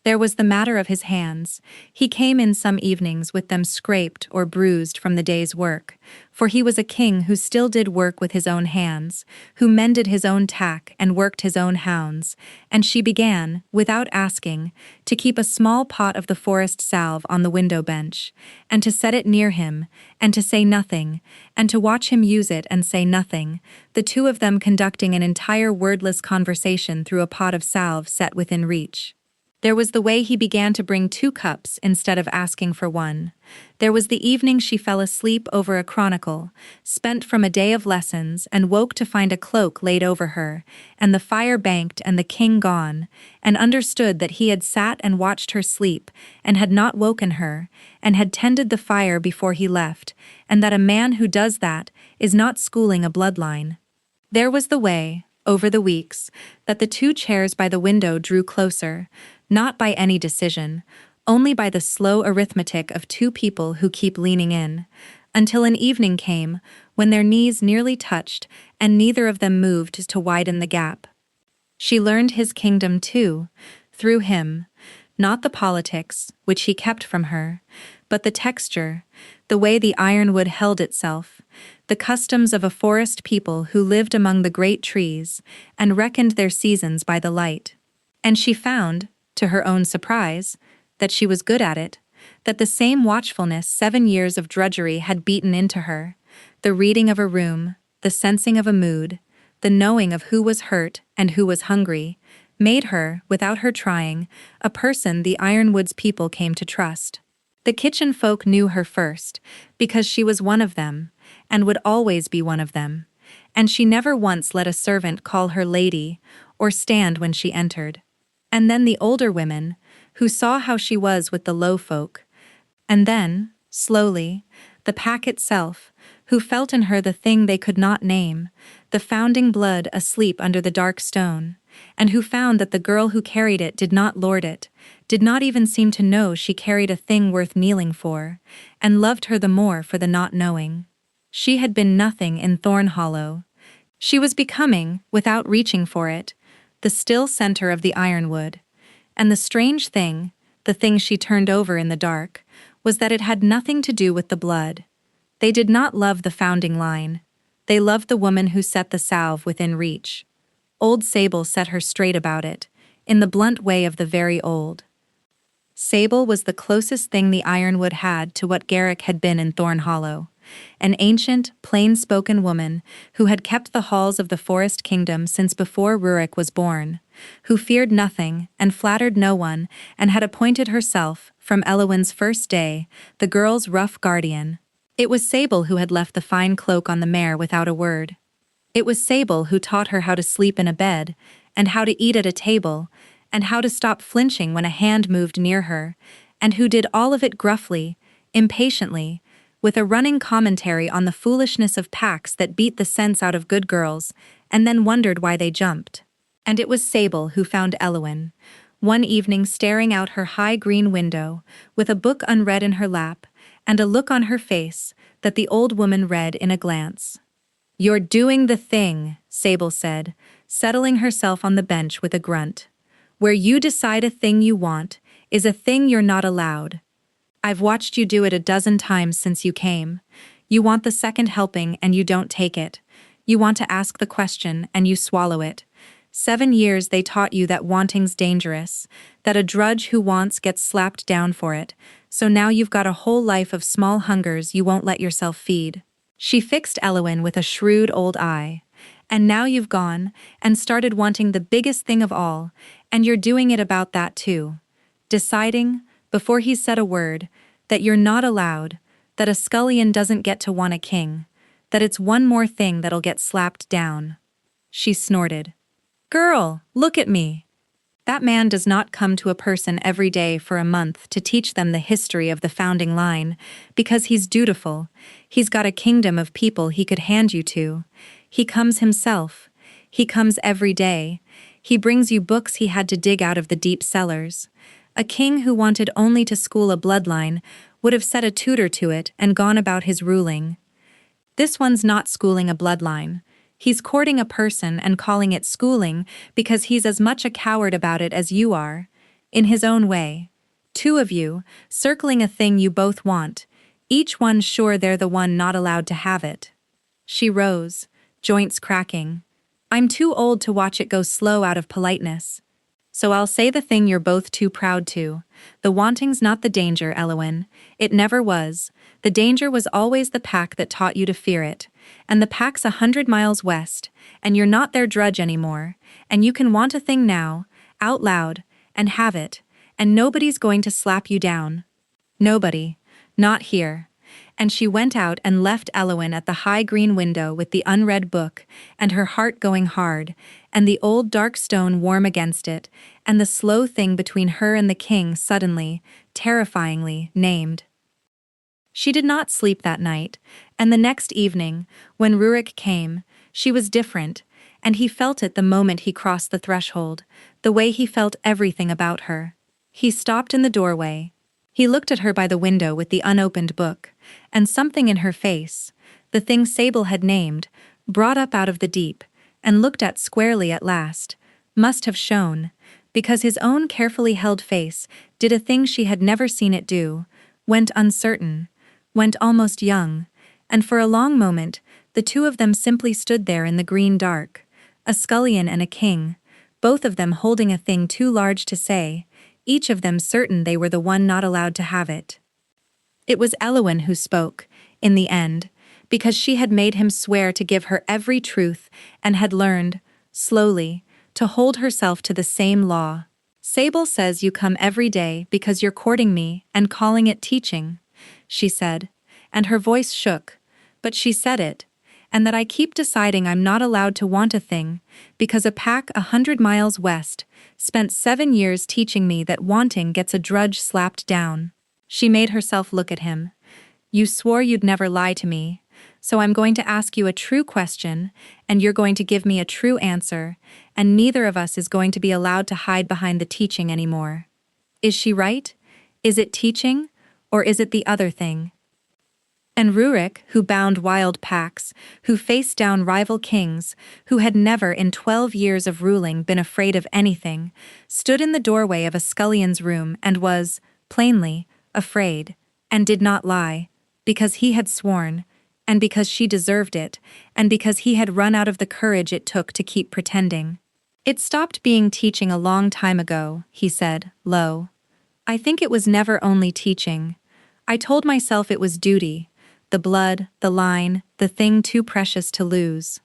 There was the matter of his hands. He came in some evenings with them scraped or bruised from the day's work, for he was a king who still did work with his own hands, who mended his own tack and worked his own hounds, and she began, without asking, to keep a small pot of the forest salve on the window bench, and to set it near him, and to say nothing, and to watch him use it and say nothing, the 2 of them conducting an entire wordless conversation through a pot of salve set within reach. There was the way he began to bring 2 cups instead of asking for one. There was the evening she fell asleep over a chronicle, spent from a day of lessons, and woke to find a cloak laid over her, and the fire banked and the king gone, and understood that he had sat and watched her sleep, and had not woken her, and had tended the fire before he left, and that a man who does that is not schooling a bloodline. There was the way, over the weeks, that the 2 chairs by the window drew closer, not by any decision, only by the slow arithmetic of 2 people who keep leaning in, until an evening came when their knees nearly touched and neither of them moved to widen the gap. She learned his kingdom too, through him, not the politics, which he kept from her, but the texture, the way the ironwood held itself, the customs of a forest people who lived among the great trees and reckoned their seasons by the light. And she found, to her own surprise, that she was good at it, that the same watchfulness 7 years of drudgery had beaten into her, the reading of a room, the sensing of a mood, the knowing of who was hurt and who was hungry, made her, without her trying, a person the Ironwood's people came to trust. The kitchen folk knew her first, because she was one of them, and would always be one of them, and she never once let a servant call her lady, or stand when she entered. And then the older women, who saw how she was with the low folk. And then, slowly, the pack itself, who felt in her the thing they could not name, the founding blood asleep under the dark stone, and who found that the girl who carried it did not lord it, did not even seem to know she carried a thing worth kneeling for, and loved her the more for the not knowing. She had been nothing in Thorn Hollow. She was becoming, without reaching for it, the still center of the ironwood, and the strange thing, the thing she turned over in the dark, was that it had nothing to do with the blood. They did not love the founding line. They loved the woman who set the salve within reach. Old Sable set her straight about it, in the blunt way of the very old. Sable was the closest thing the ironwood had to what Garrick had been in Thorn Hollow. an ancient, plain-spoken woman who had kept the halls of the Forest Kingdom since before Rurik was born, who feared nothing and flattered no one and had appointed herself, from Elowin's first day, the girl's rough guardian. It was Sable who had left the fine cloak on the mare without a word. It was Sable who taught her how to sleep in a bed, and how to eat at a table, and how to stop flinching when a hand moved near her, and who did all of it gruffly, impatiently, with a running commentary on the foolishness of packs that beat the sense out of good girls, and then wondered why they jumped. And it was Sable who found Elowin, one evening staring out her high green window, with a book unread in her lap, and a look on her face that the old woman read in a glance. "You're doing the thing," Sable said, settling herself on the bench with a grunt. "Where you decide a thing you want is a thing you're not allowed. I've watched you do it a dozen times since you came. You want the second helping and you don't take it. You want to ask the question and you swallow it. 7 years they taught you that wanting's dangerous, that a drudge who wants gets slapped down for it, so now you've got a whole life of small hungers you won't let yourself feed." She fixed Elowin with a shrewd old eye. "And now you've gone and started wanting the biggest thing of all, and you're doing it about that too. Deciding, before he said a word, that you're not allowed, that a scullion doesn't get to want a king, that it's one more thing that'll get slapped down." She snorted. "Girl, look at me. That man does not come to a person every day for a month to teach them the history of the founding line, because he's dutiful. He's got a kingdom of people he could hand you to. He comes himself. He comes every day. He brings you books he had to dig out of the deep cellars. A king who wanted only to school a bloodline would have set a tutor to it and gone about his ruling. This one's not schooling a bloodline. He's courting a person and calling it schooling because he's as much a coward about it as you are, in his own way. 2 of you, circling a thing you both want, each one sure they're the one not allowed to have it." She rose, joints cracking. "I'm too old to watch it go slow out of politeness. So I'll say the thing you're both too proud to. The wanting's not the danger, Elowin. It never was. The danger was always the pack that taught you to fear it. And the pack's 100 miles west, and you're not their drudge anymore, and you can want a thing now, out loud, and have it, and nobody's going to slap you down. Nobody. Not here." And she went out and left Elowin at the high green window with the unread book, and her heart going hard, and the old dark stone warm against it, and the slow thing between her and the king suddenly, terrifyingly, named. She did not sleep that night, and the next evening, when Rurik came, she was different, and he felt it the moment he crossed the threshold, the way he felt everything about her. He stopped in the doorway. He looked at her by the window with the unopened book, and something in her face, the thing Sable had named, brought up out of the deep, and looked at squarely at last, must have shone, because his own carefully held face did a thing she had never seen it do, went uncertain, went almost young, and for a long moment the 2 of them simply stood there in the green dark, a scullion and a king, both of them holding a thing too large to say, each of them certain they were the one not allowed to have it. It was Elowin who spoke, in the end, because she had made him swear to give her every truth and had learned, slowly, to hold herself to the same law. "Sable says you come every day because you're courting me and calling it teaching," she said, and her voice shook, but she said it, "and that I keep deciding I'm not allowed to want a thing, because a pack 100 miles west spent 7 years teaching me that wanting gets a drudge slapped down." She made herself look at him. "You swore you'd never lie to me, so I'm going to ask you a true question, and you're going to give me a true answer, and neither of us is going to be allowed to hide behind the teaching anymore. Is she right? Is it teaching, or is it the other thing?" And Rurik, who bound wild packs, who faced down rival kings, who had never in 12 years of ruling been afraid of anything, stood in the doorway of a scullion's room and was, plainly, afraid, and did not lie, because he had sworn, and because she deserved it, and because he had run out of the courage it took to keep pretending. "It stopped being teaching a long time ago," he said, low. "I think it was never only teaching. I told myself it was duty, the blood, the line, the thing too precious to lose.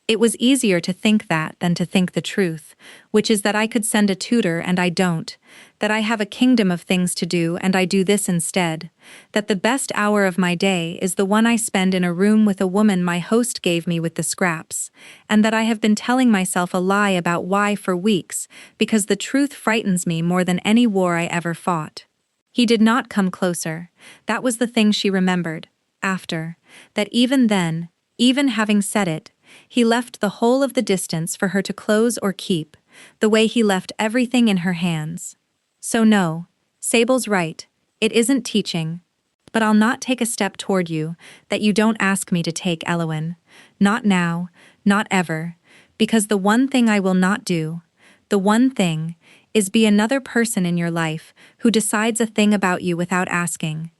It was easier to think that than to think the truth, which is that I could send a tutor and I don't, that I have a kingdom of things to do and I do this instead, that the best hour of my day is the one I spend in a room with a woman my host gave me with the scraps, and that I have been telling myself a lie about why for weeks, because the truth frightens me more than any war I ever fought. He did not come closer. That was the thing she remembered, after, that even then, even having said it, he left the whole of the distance for her to close or keep, the way he left everything in her hands. So no, Sable's right, it isn't teaching. But I'll not take a step toward you that you don't ask me to take, Elwyn. Not now, not ever, because the one thing I will not do, the one thing, is be another person in your life who decides a thing about you without asking.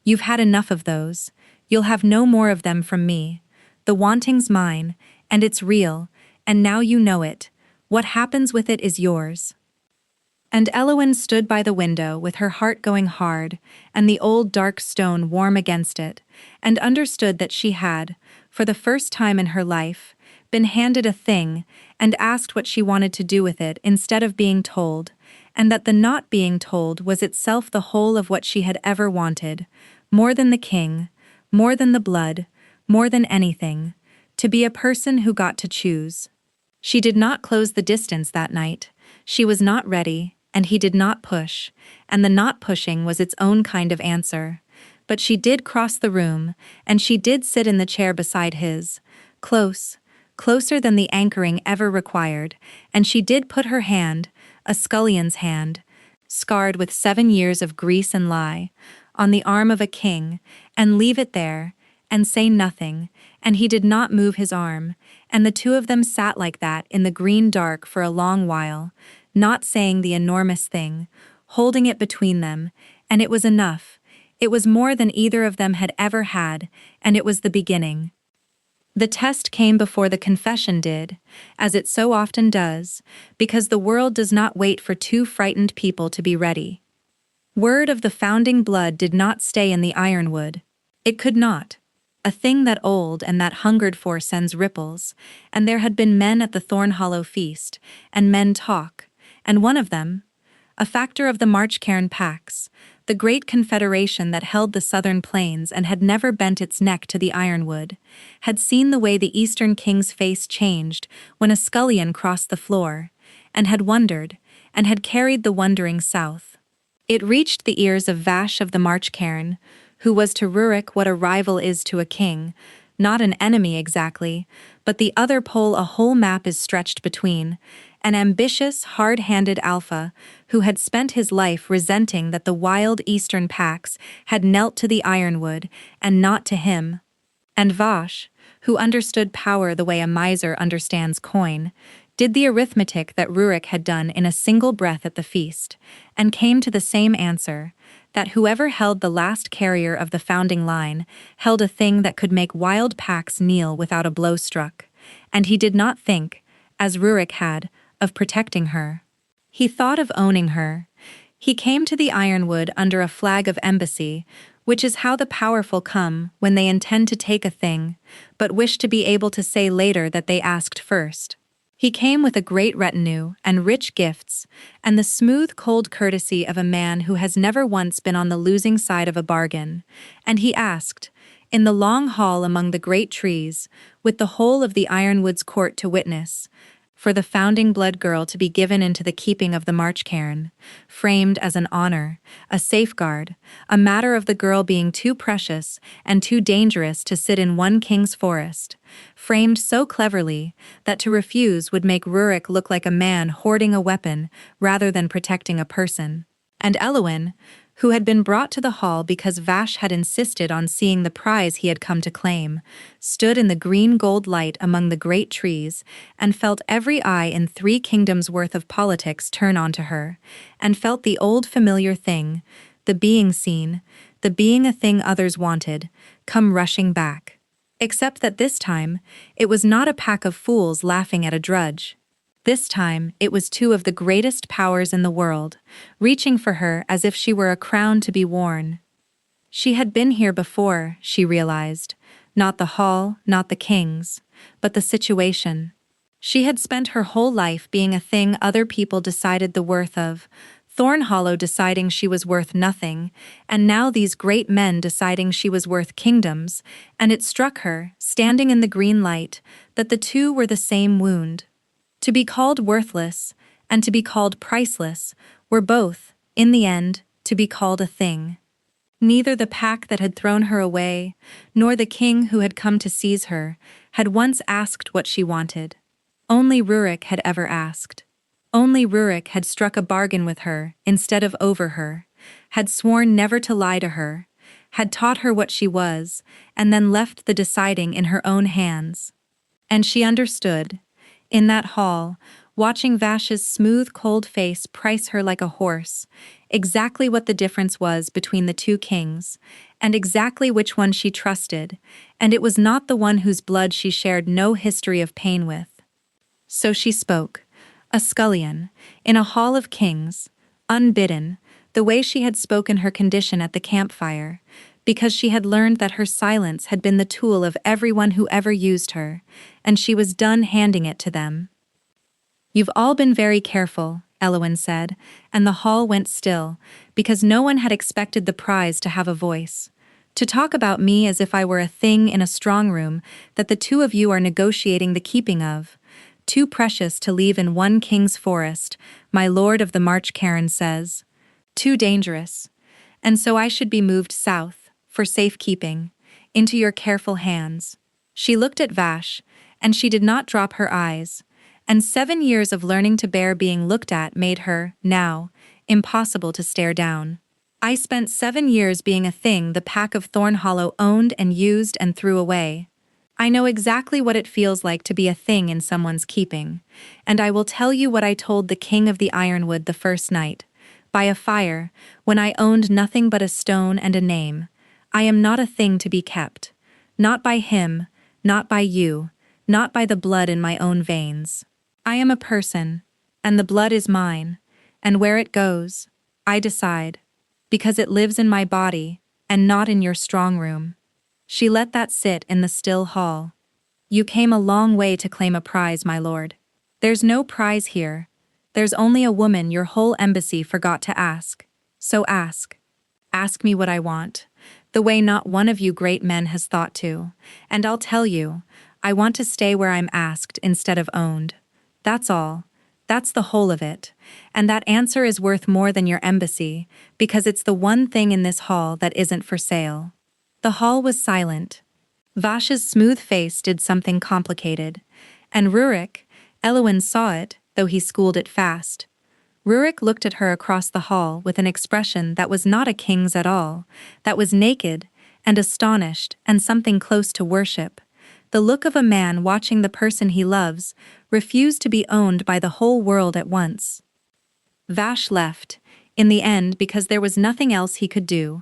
You've had enough of those. You'll have no more of them from me. The wanting's mine, and it's real, and now you know it. What happens with it is yours. And Elwyn stood by the window with her heart going hard, and the old dark stone warm against it, and understood that she had, for the first time in her life, been handed a thing, and asked what she wanted to do with it instead of being told, and that the not being told was itself the whole of what she had ever wanted, more than the king, more than the blood, more than anything, to be a person who got to choose. She did not close the distance that night. She was not ready, and he did not push, and the not pushing was its own kind of answer. But she did cross the room, and she did sit in the chair beside his, close, closer than the anchoring ever required, and she did put her hand, a scullion's hand, scarred with 7 years of grease and lie, on the arm of a king, and leave it there, and say nothing, and he did not move his arm, and the two of them sat like that in the green dark for a long while, not saying the enormous thing, holding it between them, and it was enough. It was more than either of them had ever had, and it was the beginning. The test came before the confession did, as it so often does, because the world does not wait for two frightened people to be ready. Word of the founding blood did not stay in the ironwood. It could not. A thing that old and that hungered for sends ripples, and there had been men at the Thornhollow feast, and men talk, and one of them, a factor of the Marchcairn Pax, the great confederation that held the southern plains and had never bent its neck to the ironwood, had seen the way the eastern king's face changed when a scullion crossed the floor, and had wondered, and had carried the wondering south. It reached the ears of Vash of the Marchcairn, who was to Rurik what a rival is to a king, not an enemy exactly, but the other pole a whole map is stretched between, an ambitious, hard-handed alpha who had spent his life resenting that the wild eastern Pax had knelt to the ironwood and not to him, and Vash, who understood power the way a miser understands coin, did the arithmetic that Rurik had done in a single breath at the feast, and came to the same answer, that whoever held the last carrier of the founding line held a thing that could make wild Pax kneel without a blow struck, and he did not think, as Rurik had, of protecting her. He thought of owning her. He came to the ironwood under a flag of embassy, which is how the powerful come when they intend to take a thing, but wish to be able to say later that they asked first. He came with a great retinue and rich gifts, and the smooth, cold courtesy of a man who has never once been on the losing side of a bargain, and he asked, in the long hall among the great trees, with the whole of the ironwood's court to witness, for the founding blood girl to be given into the keeping of the Marchcairn, framed as an honor, a safeguard, a matter of the girl being too precious and too dangerous to sit in one king's forest, framed so cleverly that to refuse would make Rurik look like a man hoarding a weapon rather than protecting a person. And Elwyn, who had been brought to the hall because Vash had insisted on seeing the prize he had come to claim, stood in the green gold light among the great trees, and felt every eye in 3 kingdoms' worth of politics turn onto her, and felt the old familiar thing, the being seen, the being a thing others wanted, come rushing back. Except that this time, it was not a pack of fools laughing at a drudge. This time, it was 2 of the greatest powers in the world, reaching for her as if she were a crown to be worn. She had been here before, she realized. Not the hall, not the kings, but the situation. She had spent her whole life being a thing other people decided the worth of, Thornhollow deciding she was worth nothing, and now these great men deciding she was worth kingdoms, and it struck her, standing in the green light, that the two were the same wound. To be called worthless, and to be called priceless, were both, in the end, to be called a thing. Neither the pack that had thrown her away, nor the king who had come to seize her, had once asked what she wanted. Only Rurik had ever asked. Only Rurik had struck a bargain with her, instead of over her, had sworn never to lie to her, had taught her what she was, and then left the deciding in her own hands. And she understood. In that hall, watching Vash's smooth, cold face price her like a horse, exactly what the difference was between the two kings, and exactly which one she trusted, and it was not the one whose blood she shared no history of pain with. So she spoke, a scullion, in a hall of kings, unbidden, the way she had spoken her condition at the campfire, because she had learned that her silence had been the tool of everyone who ever used her, and she was done handing it to them. "You've all been very careful," Elwyn said, and the hall went still, because no one had expected the prize to have a voice. "To talk about me as if I were a thing in a strong room that the two of you are negotiating the keeping of. Too precious to leave in one king's forest, my lord of the March Cairn says. Too dangerous. And so I should be moved south, for safekeeping, into your careful hands." She looked at Vash, and she did not drop her eyes, and 7 years of learning to bear being looked at made her, now, impossible to stare down. "I spent 7 years being a thing the pack of Thornhollow owned and used and threw away. I know exactly what it feels like to be a thing in someone's keeping, and I will tell you what I told the king of the Ironwood the first night, by a fire, when I owned nothing but a stone and a name. I am not a thing to be kept. Not by him, not by you, not by the blood in my own veins. I am a person, and the blood is mine, and where it goes, I decide, because it lives in my body, and not in your strong room." She let that sit in the still hall. "You came a long way to claim a prize, my lord. There's no prize here. There's only a woman your whole embassy forgot to ask. So ask. Ask me what I want, the way not one of you great men has thought to, and I'll tell you, I want to stay where I'm asked instead of owned. That's all. That's the whole of it, and that answer is worth more than your embassy, because it's the one thing in this hall that isn't for sale." The hall was silent. Vash's smooth face did something complicated, and Rurik, Elwyn saw it, though he schooled it fast. Rurik looked at her across the hall with an expression that was not a king's at all, that was naked, and astonished, and something close to worship. The look of a man watching the person he loves refuse to be owned by the whole world at once. Vash left, in the end because there was nothing else he could do.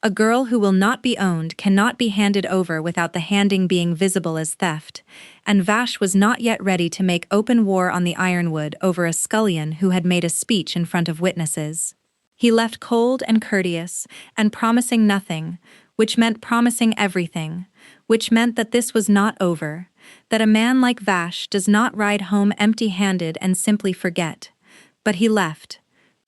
A girl who will not be owned cannot be handed over without the handing being visible as theft, and Vash was not yet ready to make open war on the Ironwood over a scullion who had made a speech in front of witnesses. He left cold and courteous, and promising nothing, which meant promising everything, which meant that this was not over, that a man like Vash does not ride home empty-handed and simply forget. But he left,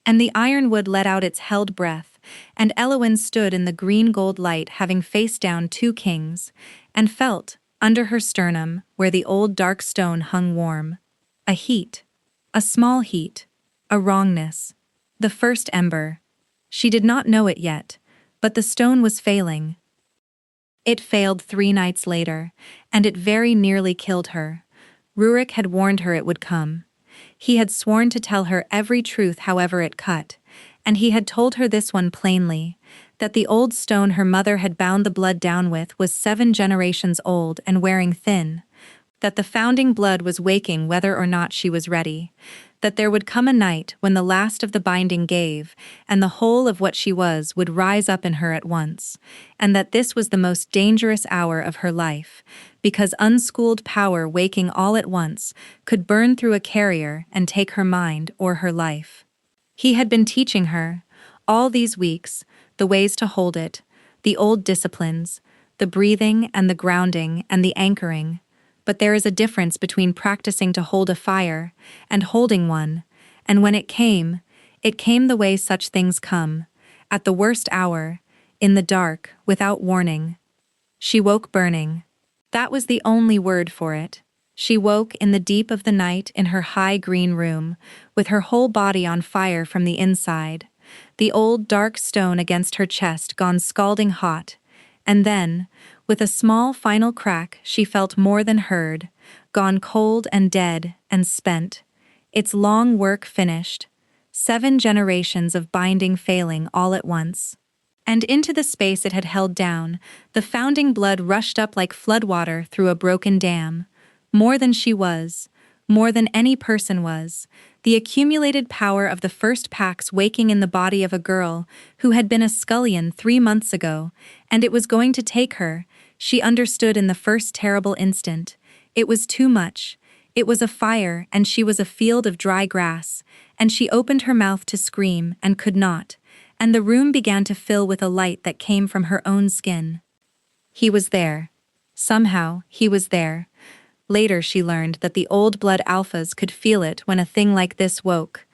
and the Ironwood let out its held breath, and Elwyn stood in the green-gold light having faced down 2 kings, and felt, under her sternum, where the old dark stone hung warm, a heat, a small heat, a wrongness, the first ember. She did not know it yet, but the stone was failing. It failed 3 nights later, and it very nearly killed her. Rurik had warned her it would come. He had sworn to tell her every truth however it cut, and he had told her this one plainly, that the old stone her mother had bound the blood down with was 7 generations old and wearing thin, that the founding blood was waking whether or not she was ready, that there would come a night when the last of the binding gave, and the whole of what she was would rise up in her at once, and that this was the most dangerous hour of her life, because unschooled power waking all at once could burn through a carrier and take her mind or her life. He had been teaching her, all these weeks, the ways to hold it, the old disciplines, the breathing and the grounding and the anchoring. But there is a difference between practicing to hold a fire and holding one, and when it came the way such things come, at the worst hour, in the dark, without warning. She woke burning. That was the only word for it. She woke in the deep of the night in her high green room, with her whole body on fire from the inside, the old dark stone against her chest gone scalding hot, and then, with a small final crack she felt more than heard, gone cold and dead and spent, its long work finished, 7 generations of binding failing all at once. And into the space it had held down, the founding blood rushed up like floodwater through a broken dam. More than she was, more than any person was, the accumulated power of the first packs waking in the body of a girl who had been a scullion 3 months ago, and it was going to take her, she understood in the first terrible instant. It was too much. It was a fire, and she was a field of dry grass, and she opened her mouth to scream and could not, and the room began to fill with a light that came from her own skin. He was there. Somehow, he was there. Later she learned that the old blood alphas could feel it when a thing like this woke,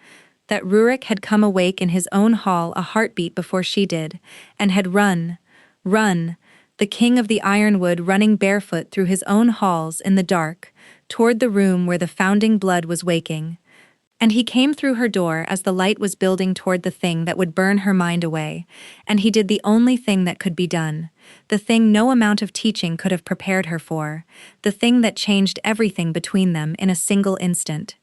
that Rurik had come awake in his own hall a heartbeat before she did, and had run, the king of the ironwood running barefoot through his own halls in the dark, toward the room where the founding blood was waking. And he came through her door as the light was building toward the thing that would burn her mind away, and he did the only thing that could be done, the thing no amount of teaching could have prepared her for, the thing that changed everything between them in a single instant.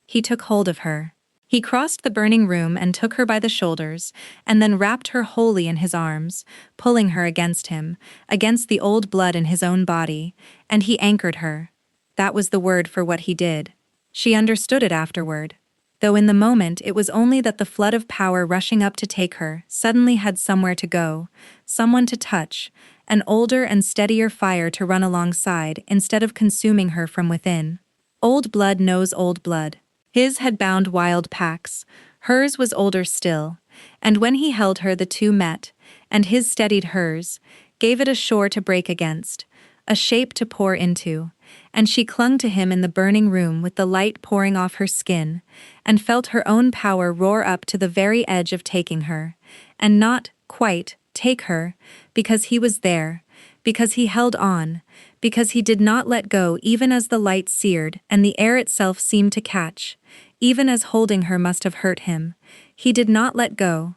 He took hold of her. He crossed the burning room and took her by the shoulders, and then wrapped her wholly in his arms, pulling her against him, against the old blood in his own body, and he anchored her. That was the word for what he did. She understood it afterward. Though in the moment it was only that the flood of power rushing up to take her suddenly had somewhere to go, someone to touch, an older and steadier fire to run alongside instead of consuming her from within. Old blood knows old blood. His had bound wild packs, hers was older still, and when he held her the two met, and his steadied hers, gave it a shore to break against, a shape to pour into, and she clung to him in the burning room with the light pouring off her skin, and felt her own power roar up to the very edge of taking her, and not, quite, take her, because he was there, because he held on, because he did not let go even as the light seared and the air itself seemed to catch, even as holding her must have hurt him. He did not let go.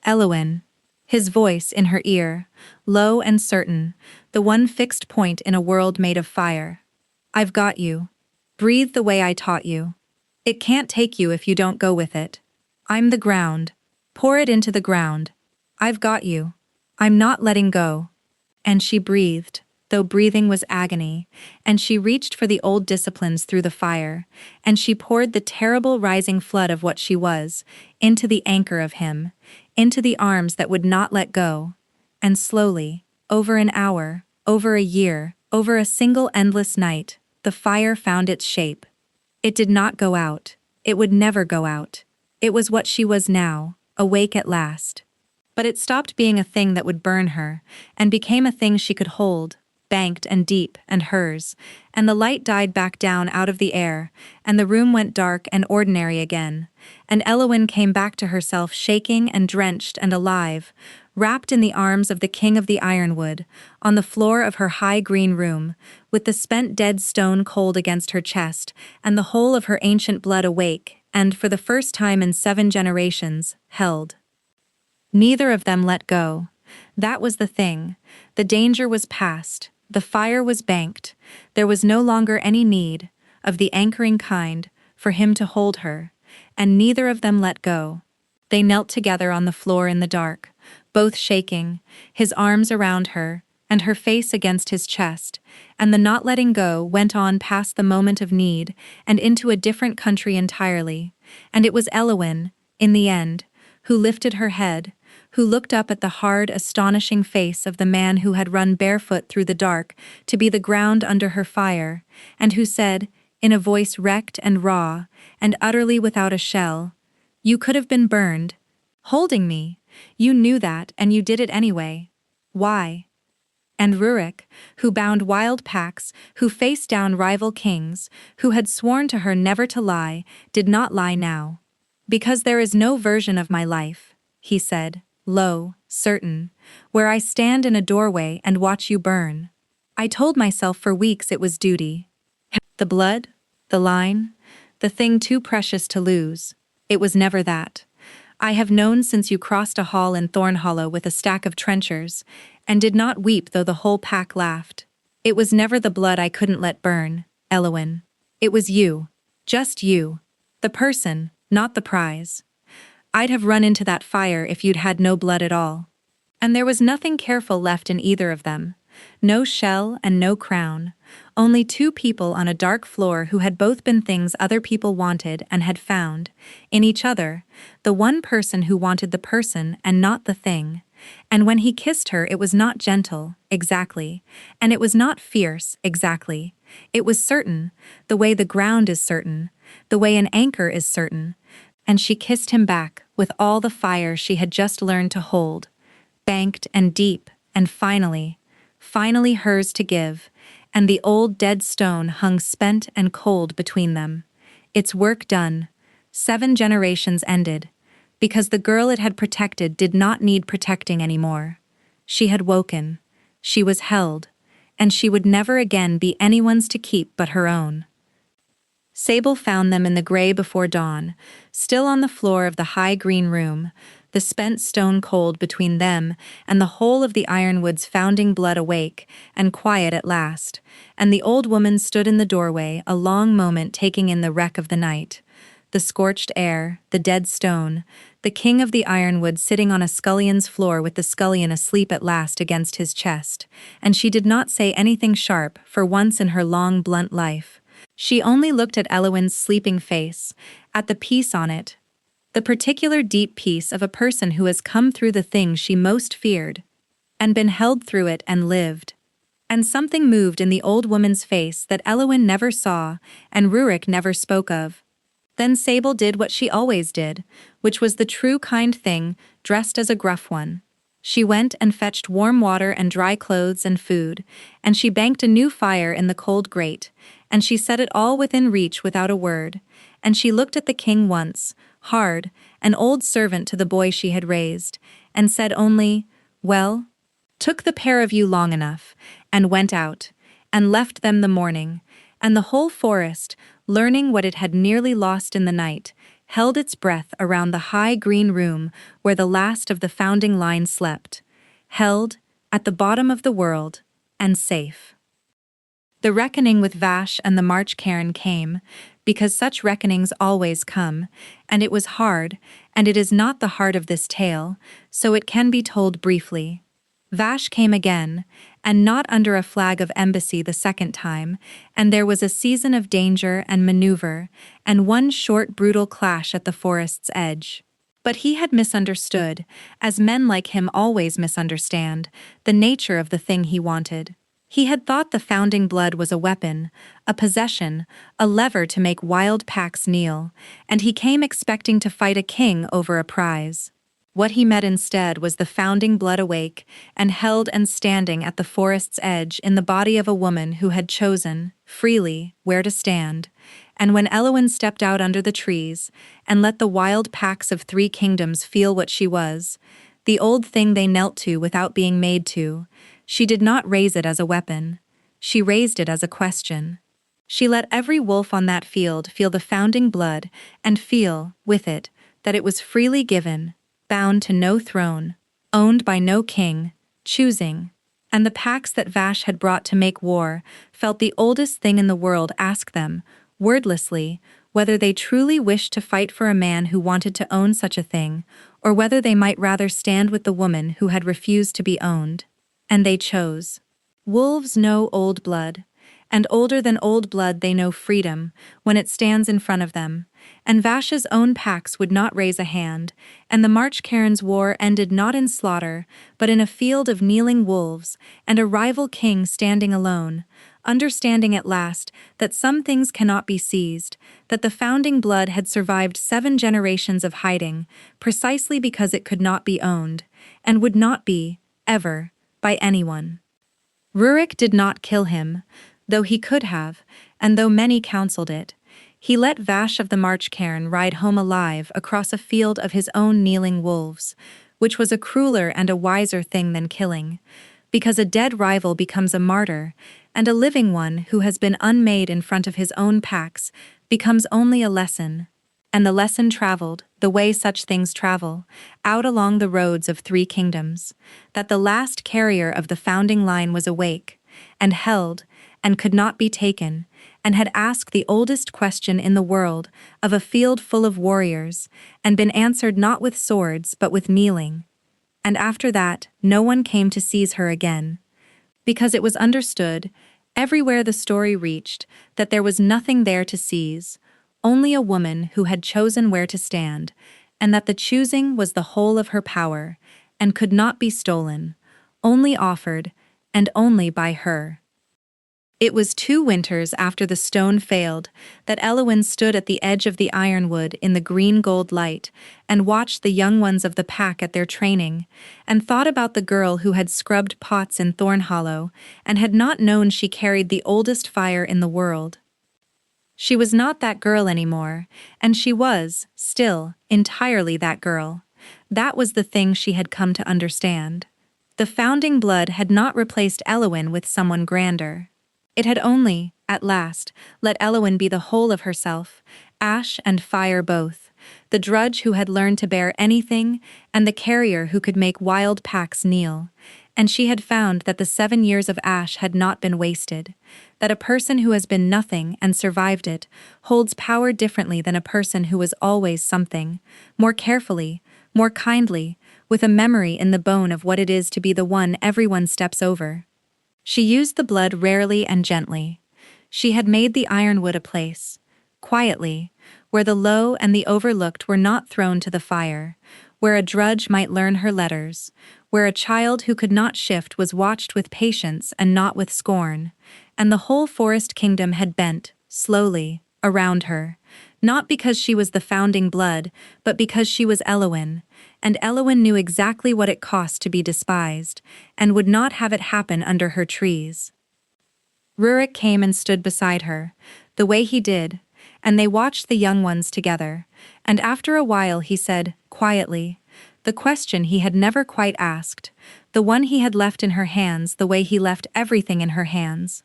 Elowen. His voice in her ear, low and certain, the one fixed point in a world made of fire. I've got you. Breathe the way I taught you. It can't take you if you don't go with it. I'm the ground. Pour it into the ground. I've got you. I'm not letting go. And she breathed, though breathing was agony, and she reached for the old disciplines through the fire, and she poured the terrible rising flood of what she was, into the anchor of him, into the arms that would not let go. And slowly, over an hour, over a year, over a single endless night, the fire found its shape. It did not go out. It would never go out. It was what she was now, awake at last. But it stopped being a thing that would burn her, and became a thing she could hold, banked and deep and hers, and the light died back down out of the air, and the room went dark and ordinary again, and Elowen came back to herself shaking and drenched and alive, wrapped in the arms of the king of the ironwood, on the floor of her high green room, with the spent dead stone cold against her chest, and the whole of her ancient blood awake, and, for the first time in 7 generations, held. Neither of them let go. That was the thing. The danger was past. The fire was banked. There was no longer any need, of the anchoring kind, for him to hold her, and neither of them let go. They knelt together on the floor in the dark, both shaking, his arms around her, and her face against his chest, and the not letting go went on past the moment of need and into a different country entirely, and it was Elowen, in the end, who lifted her head, who looked up at the hard, astonishing face of the man who had run barefoot through the dark to be the ground under her fire, and who said, in a voice wrecked and raw, and utterly without a shell, "You could have been burned. Holding me. You knew that, and you did it anyway. Why? And Rurik, who bound wild packs, who faced down rival kings, who had sworn to her never to lie, did not lie now. Because there is no version of my life, he said, low, certain, where I stand in a doorway and watch you burn. I told myself for weeks it was duty. The blood? The line? The thing too precious to lose. It was never that. I have known since you crossed a hall in Thornhollow with a stack of trenchers, and did not weep though the whole pack laughed. It was never the blood I couldn't let burn, Elowyn. It was you. Just you. The person, not the prize. I'd have run into that fire if you'd had no blood at all. And there was nothing careful left in either of them. No shell and no crown. Only two people on a dark floor who had both been things other people wanted and had found, in each other, the one person who wanted the person and not the thing. And when he kissed her it was not gentle, exactly, and it was not fierce, exactly. It was certain, the way the ground is certain, the way an anchor is certain. And she kissed him back with all the fire she had just learned to hold, banked and deep, and finally hers to give, and the old dead stone hung spent and cold between them. Its work done, 7 generations ended, because the girl it had protected did not need protecting anymore. She had woken, she was held, and she would never again be anyone's to keep but her own. Sable found them in the gray before dawn, still on the floor of the high green room, the spent stone cold between them and the whole of the ironwood's founding blood awake and quiet at last, and the old woman stood in the doorway a long moment taking in the wreck of the night. The scorched air, the dead stone, the king of the ironwood sitting on a scullion's floor with the scullion asleep at last against his chest, and she did not say anything sharp for once in her long blunt life. She only looked at Elowyn's sleeping face, at the peace on it, the particular deep peace of a person who has come through the thing she most feared, and been held through it and lived. And something moved in the old woman's face that Elowyn never saw and Rurik never spoke of. Then Sable did what she always did, which was the true kind thing, dressed as a gruff one. She went and fetched warm water and dry clothes and food, and she banked a new fire in the cold grate, and she set it all within reach without a word, and she looked at the king once, hard, an old servant to the boy she had raised, and said only, "Well?" Took the pair of you long enough, and went out, and left them the morning, and the whole forest, learning what it had nearly lost in the night, held its breath around the high green room where the last of the founding line slept, held, at the bottom of the world, and safe. The reckoning with Vash and the March Cairn came, because such reckonings always come, and it was hard, and it is not the heart of this tale, so it can be told briefly. Vash came again, and not under a flag of embassy the second time, and there was a season of danger and maneuver, and one short brutal clash at the forest's edge. But he had misunderstood, as men like him always misunderstand, the nature of the thing he wanted. He had thought the founding blood was a weapon, a possession, a lever to make wild packs kneel, and he came expecting to fight a king over a prize. What he met instead was the founding blood awake and held and standing at the forest's edge in the body of a woman who had chosen, freely, where to stand. And when Elowyn stepped out under the trees and let the wild packs of 3 kingdoms feel what she was, the old thing they knelt to without being made to, she did not raise it as a weapon. She raised it as a question. She let every wolf on that field feel the founding blood and feel, with it, that it was freely given, bound to no throne, owned by no king, choosing. And the packs that Vash had brought to make war felt the oldest thing in the world ask them, wordlessly, whether they truly wished to fight for a man who wanted to own such a thing, or whether they might rather stand with the woman who had refused to be owned. And they chose. Wolves know old blood, and older than old blood they know freedom when it stands in front of them, and Vash's own packs would not raise a hand, and the March Cairn's war ended not in slaughter, but in a field of kneeling wolves, and a rival king standing alone, understanding at last that some things cannot be seized, that the founding blood had survived 7 generations of hiding, precisely because it could not be owned, and would not be, ever, by anyone. Rurik did not kill him, though he could have, and though many counseled it. He let Vash of the March Cairn ride home alive across a field of his own kneeling wolves, which was a crueler and a wiser thing than killing, because a dead rival becomes a martyr, and a living one who has been unmade in front of his own packs becomes only a lesson. And the lesson traveled, the way such things travel, out along the roads of three kingdoms, that the last carrier of the founding line was awake, and held, and could not be taken, and had asked the oldest question in the world of a field full of warriors, and been answered not with swords but with kneeling. And after that, no one came to seize her again, because it was understood, everywhere the story reached, that there was nothing there to seize, only a woman who had chosen where to stand, and that the choosing was the whole of her power, and could not be stolen, only offered, and only by her. It was 2 winters after the stone failed that Elowyn stood at the edge of the ironwood in the green-gold light and watched the young ones of the pack at their training, and thought about the girl who had scrubbed pots in Thornhollow and had not known she carried the oldest fire in the world. She was not that girl anymore, and she was, still, entirely that girl. That was the thing she had come to understand. The founding blood had not replaced Elowyn with someone grander. It had only, at last, let Elowyn be the whole of herself, ash and fire both, the drudge who had learned to bear anything, and the carrier who could make wild packs kneel. And she had found that the 7 years of ash had not been wasted, that a person who has been nothing and survived it holds power differently than a person who was always something, more carefully, more kindly, with a memory in the bone of what it is to be the one everyone steps over. She used the blood rarely and gently. She had made the ironwood a place, quietly, where the low and the overlooked were not thrown to the fire, where a drudge might learn her letters, where a child who could not shift was watched with patience and not with scorn, and the whole forest kingdom had bent, slowly, around her, not because she was the founding blood, but because she was Elowyn, and Elowyn knew exactly what it cost to be despised, and would not have it happen under her trees. Rurik came and stood beside her, the way he did, and they watched the young ones together, and after a while he said, quietly, the question he had never quite asked, the one he had left in her hands the way he left everything in her hands.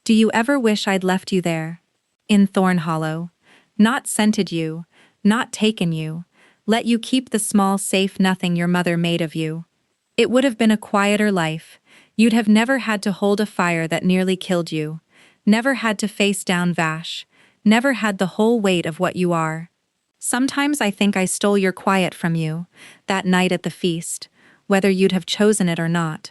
Do you ever wish I'd left you there? In Thornhollow. Not scented you, not taken you, let you keep the small safe nothing your mother made of you. It would have been a quieter life. You'd have never had to hold a fire that nearly killed you, never had to face down Vash, never had the whole weight of what you are. Sometimes I think I stole your quiet from you, that night at the feast, whether you'd have chosen it or not.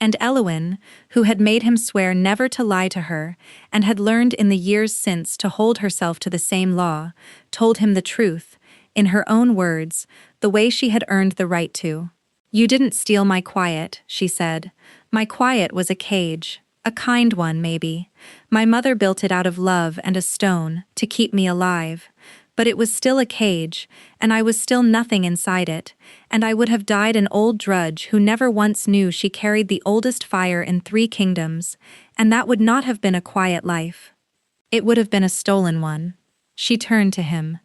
And Elowyn, who had made him swear never to lie to her, and had learned in the years since to hold herself to the same law, told him the truth, in her own words, the way she had earned the right to. You didn't steal my quiet, she said. My quiet was a cage, a kind one, maybe. My mother built it out of love and a stone, to keep me alive. But it was still a cage, and I was still nothing inside it, and I would have died an old drudge who never once knew she carried the oldest fire in 3 kingdoms, and that would not have been a quiet life. It would have been a stolen one. She turned to him,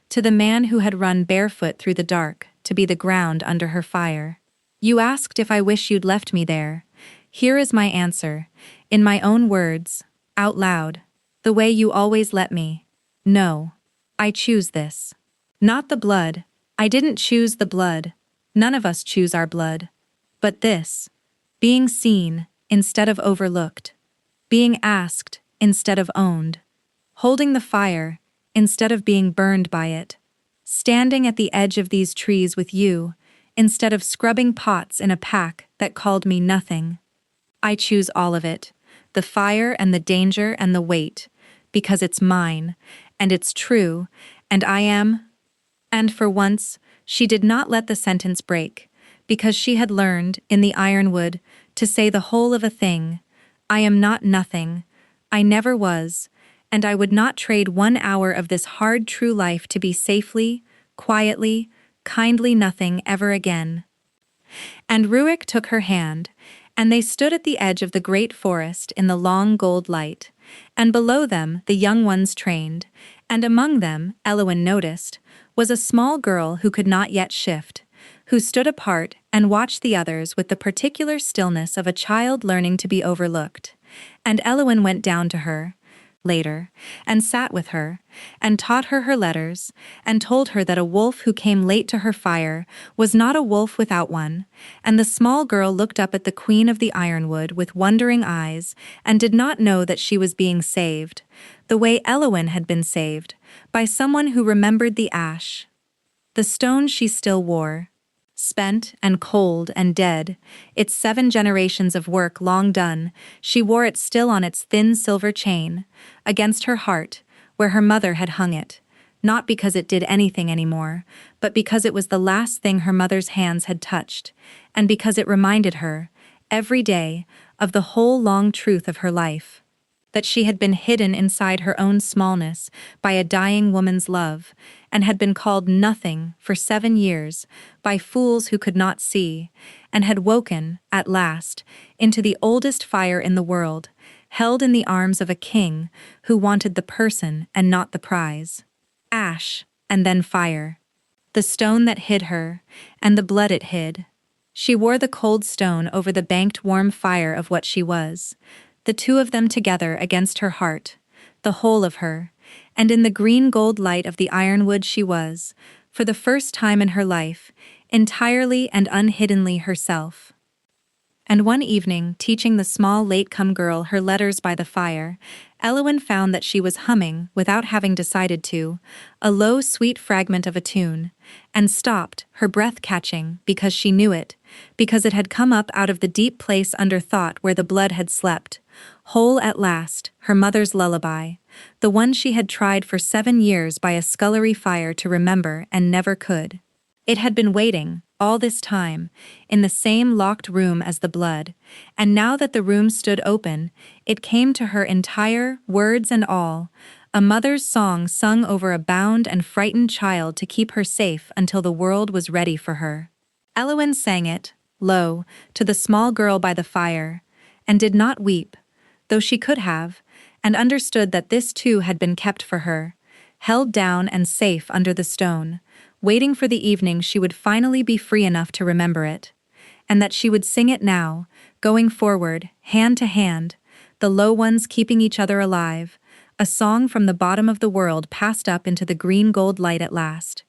to the man who had run barefoot through the dark, to be the ground under her fire. You asked if I wish you'd left me there. Here is my answer, in my own words, out loud, the way you always let me. No. I choose this. Not the blood. I didn't choose the blood. None of us choose our blood. But this. Being seen, instead of overlooked. Being asked, instead of owned. Holding the fire, instead of being burned by it. Standing at the edge of these trees with you, instead of scrubbing pots in a pack that called me nothing. I choose all of it. The fire and the danger and the weight. Because it's mine, and it's true, and I am. And for once, she did not let the sentence break, because she had learned, in the ironwood, to say the whole of a thing. I am not nothing. I never was, and I would not trade 1 hour of this hard true life to be safely, quietly, kindly nothing ever again. And Rurik took her hand, And they stood at the edge of the great forest in the long gold light, and below them the young ones trained, and among them, Elowyn noticed, was a small girl who could not yet shift, who stood apart and watched the others with the particular stillness of a child learning to be overlooked. And Elowyn went down to her, later, and sat with her, and taught her her letters, and told her that a wolf who came late to her fire was not a wolf without one, and the small girl looked up at the Queen of the Ironwood with wondering eyes, and did not know that she was being saved, the way Elowyn had been saved, by someone who remembered the ash. The stone she still wore, spent and cold and dead, its 7 generations of work long done, she wore it still on its thin silver chain, against her heart, where her mother had hung it, not because it did anything anymore, but because it was the last thing her mother's hands had touched, and because it reminded her, every day, of the whole long truth of her life. That she had been hidden inside her own smallness by a dying woman's love, and had been called nothing for 7 years by fools who could not see, and had woken, at last, into the oldest fire in the world, held in the arms of a king who wanted the person and not the prize. Ash, and then fire. The stone that hid her, and the blood it hid. She wore the cold stone over the banked warm fire of what she was, the two of them together against her heart, the whole of her, and in the green gold light of the ironwood she was, for the first time in her life, entirely and unhiddenly herself. And one evening, teaching the small late-come girl her letters by the fire, Elowyn found that she was humming, without having decided to, a low, sweet fragment of a tune, and stopped, her breath catching, because she knew it, because it had come up out of the deep place under thought where the blood had slept, whole at last, her mother's lullaby, the one she had tried for 7 years by a scullery fire to remember and never could. It had been waiting, all this time, in the same locked room as the blood, and now that the room stood open, it came to her entire, words and all, a mother's song sung over a bound and frightened child to keep her safe until the world was ready for her. Elowyn sang it, low, to the small girl by the fire, and did not weep, though she could have, and understood that this too had been kept for her, held down and safe under the stone, waiting for the evening she would finally be free enough to remember it, and that she would sing it now, going forward, hand to hand, the low ones keeping each other alive, a song from the bottom of the world passed up into the green gold light at last.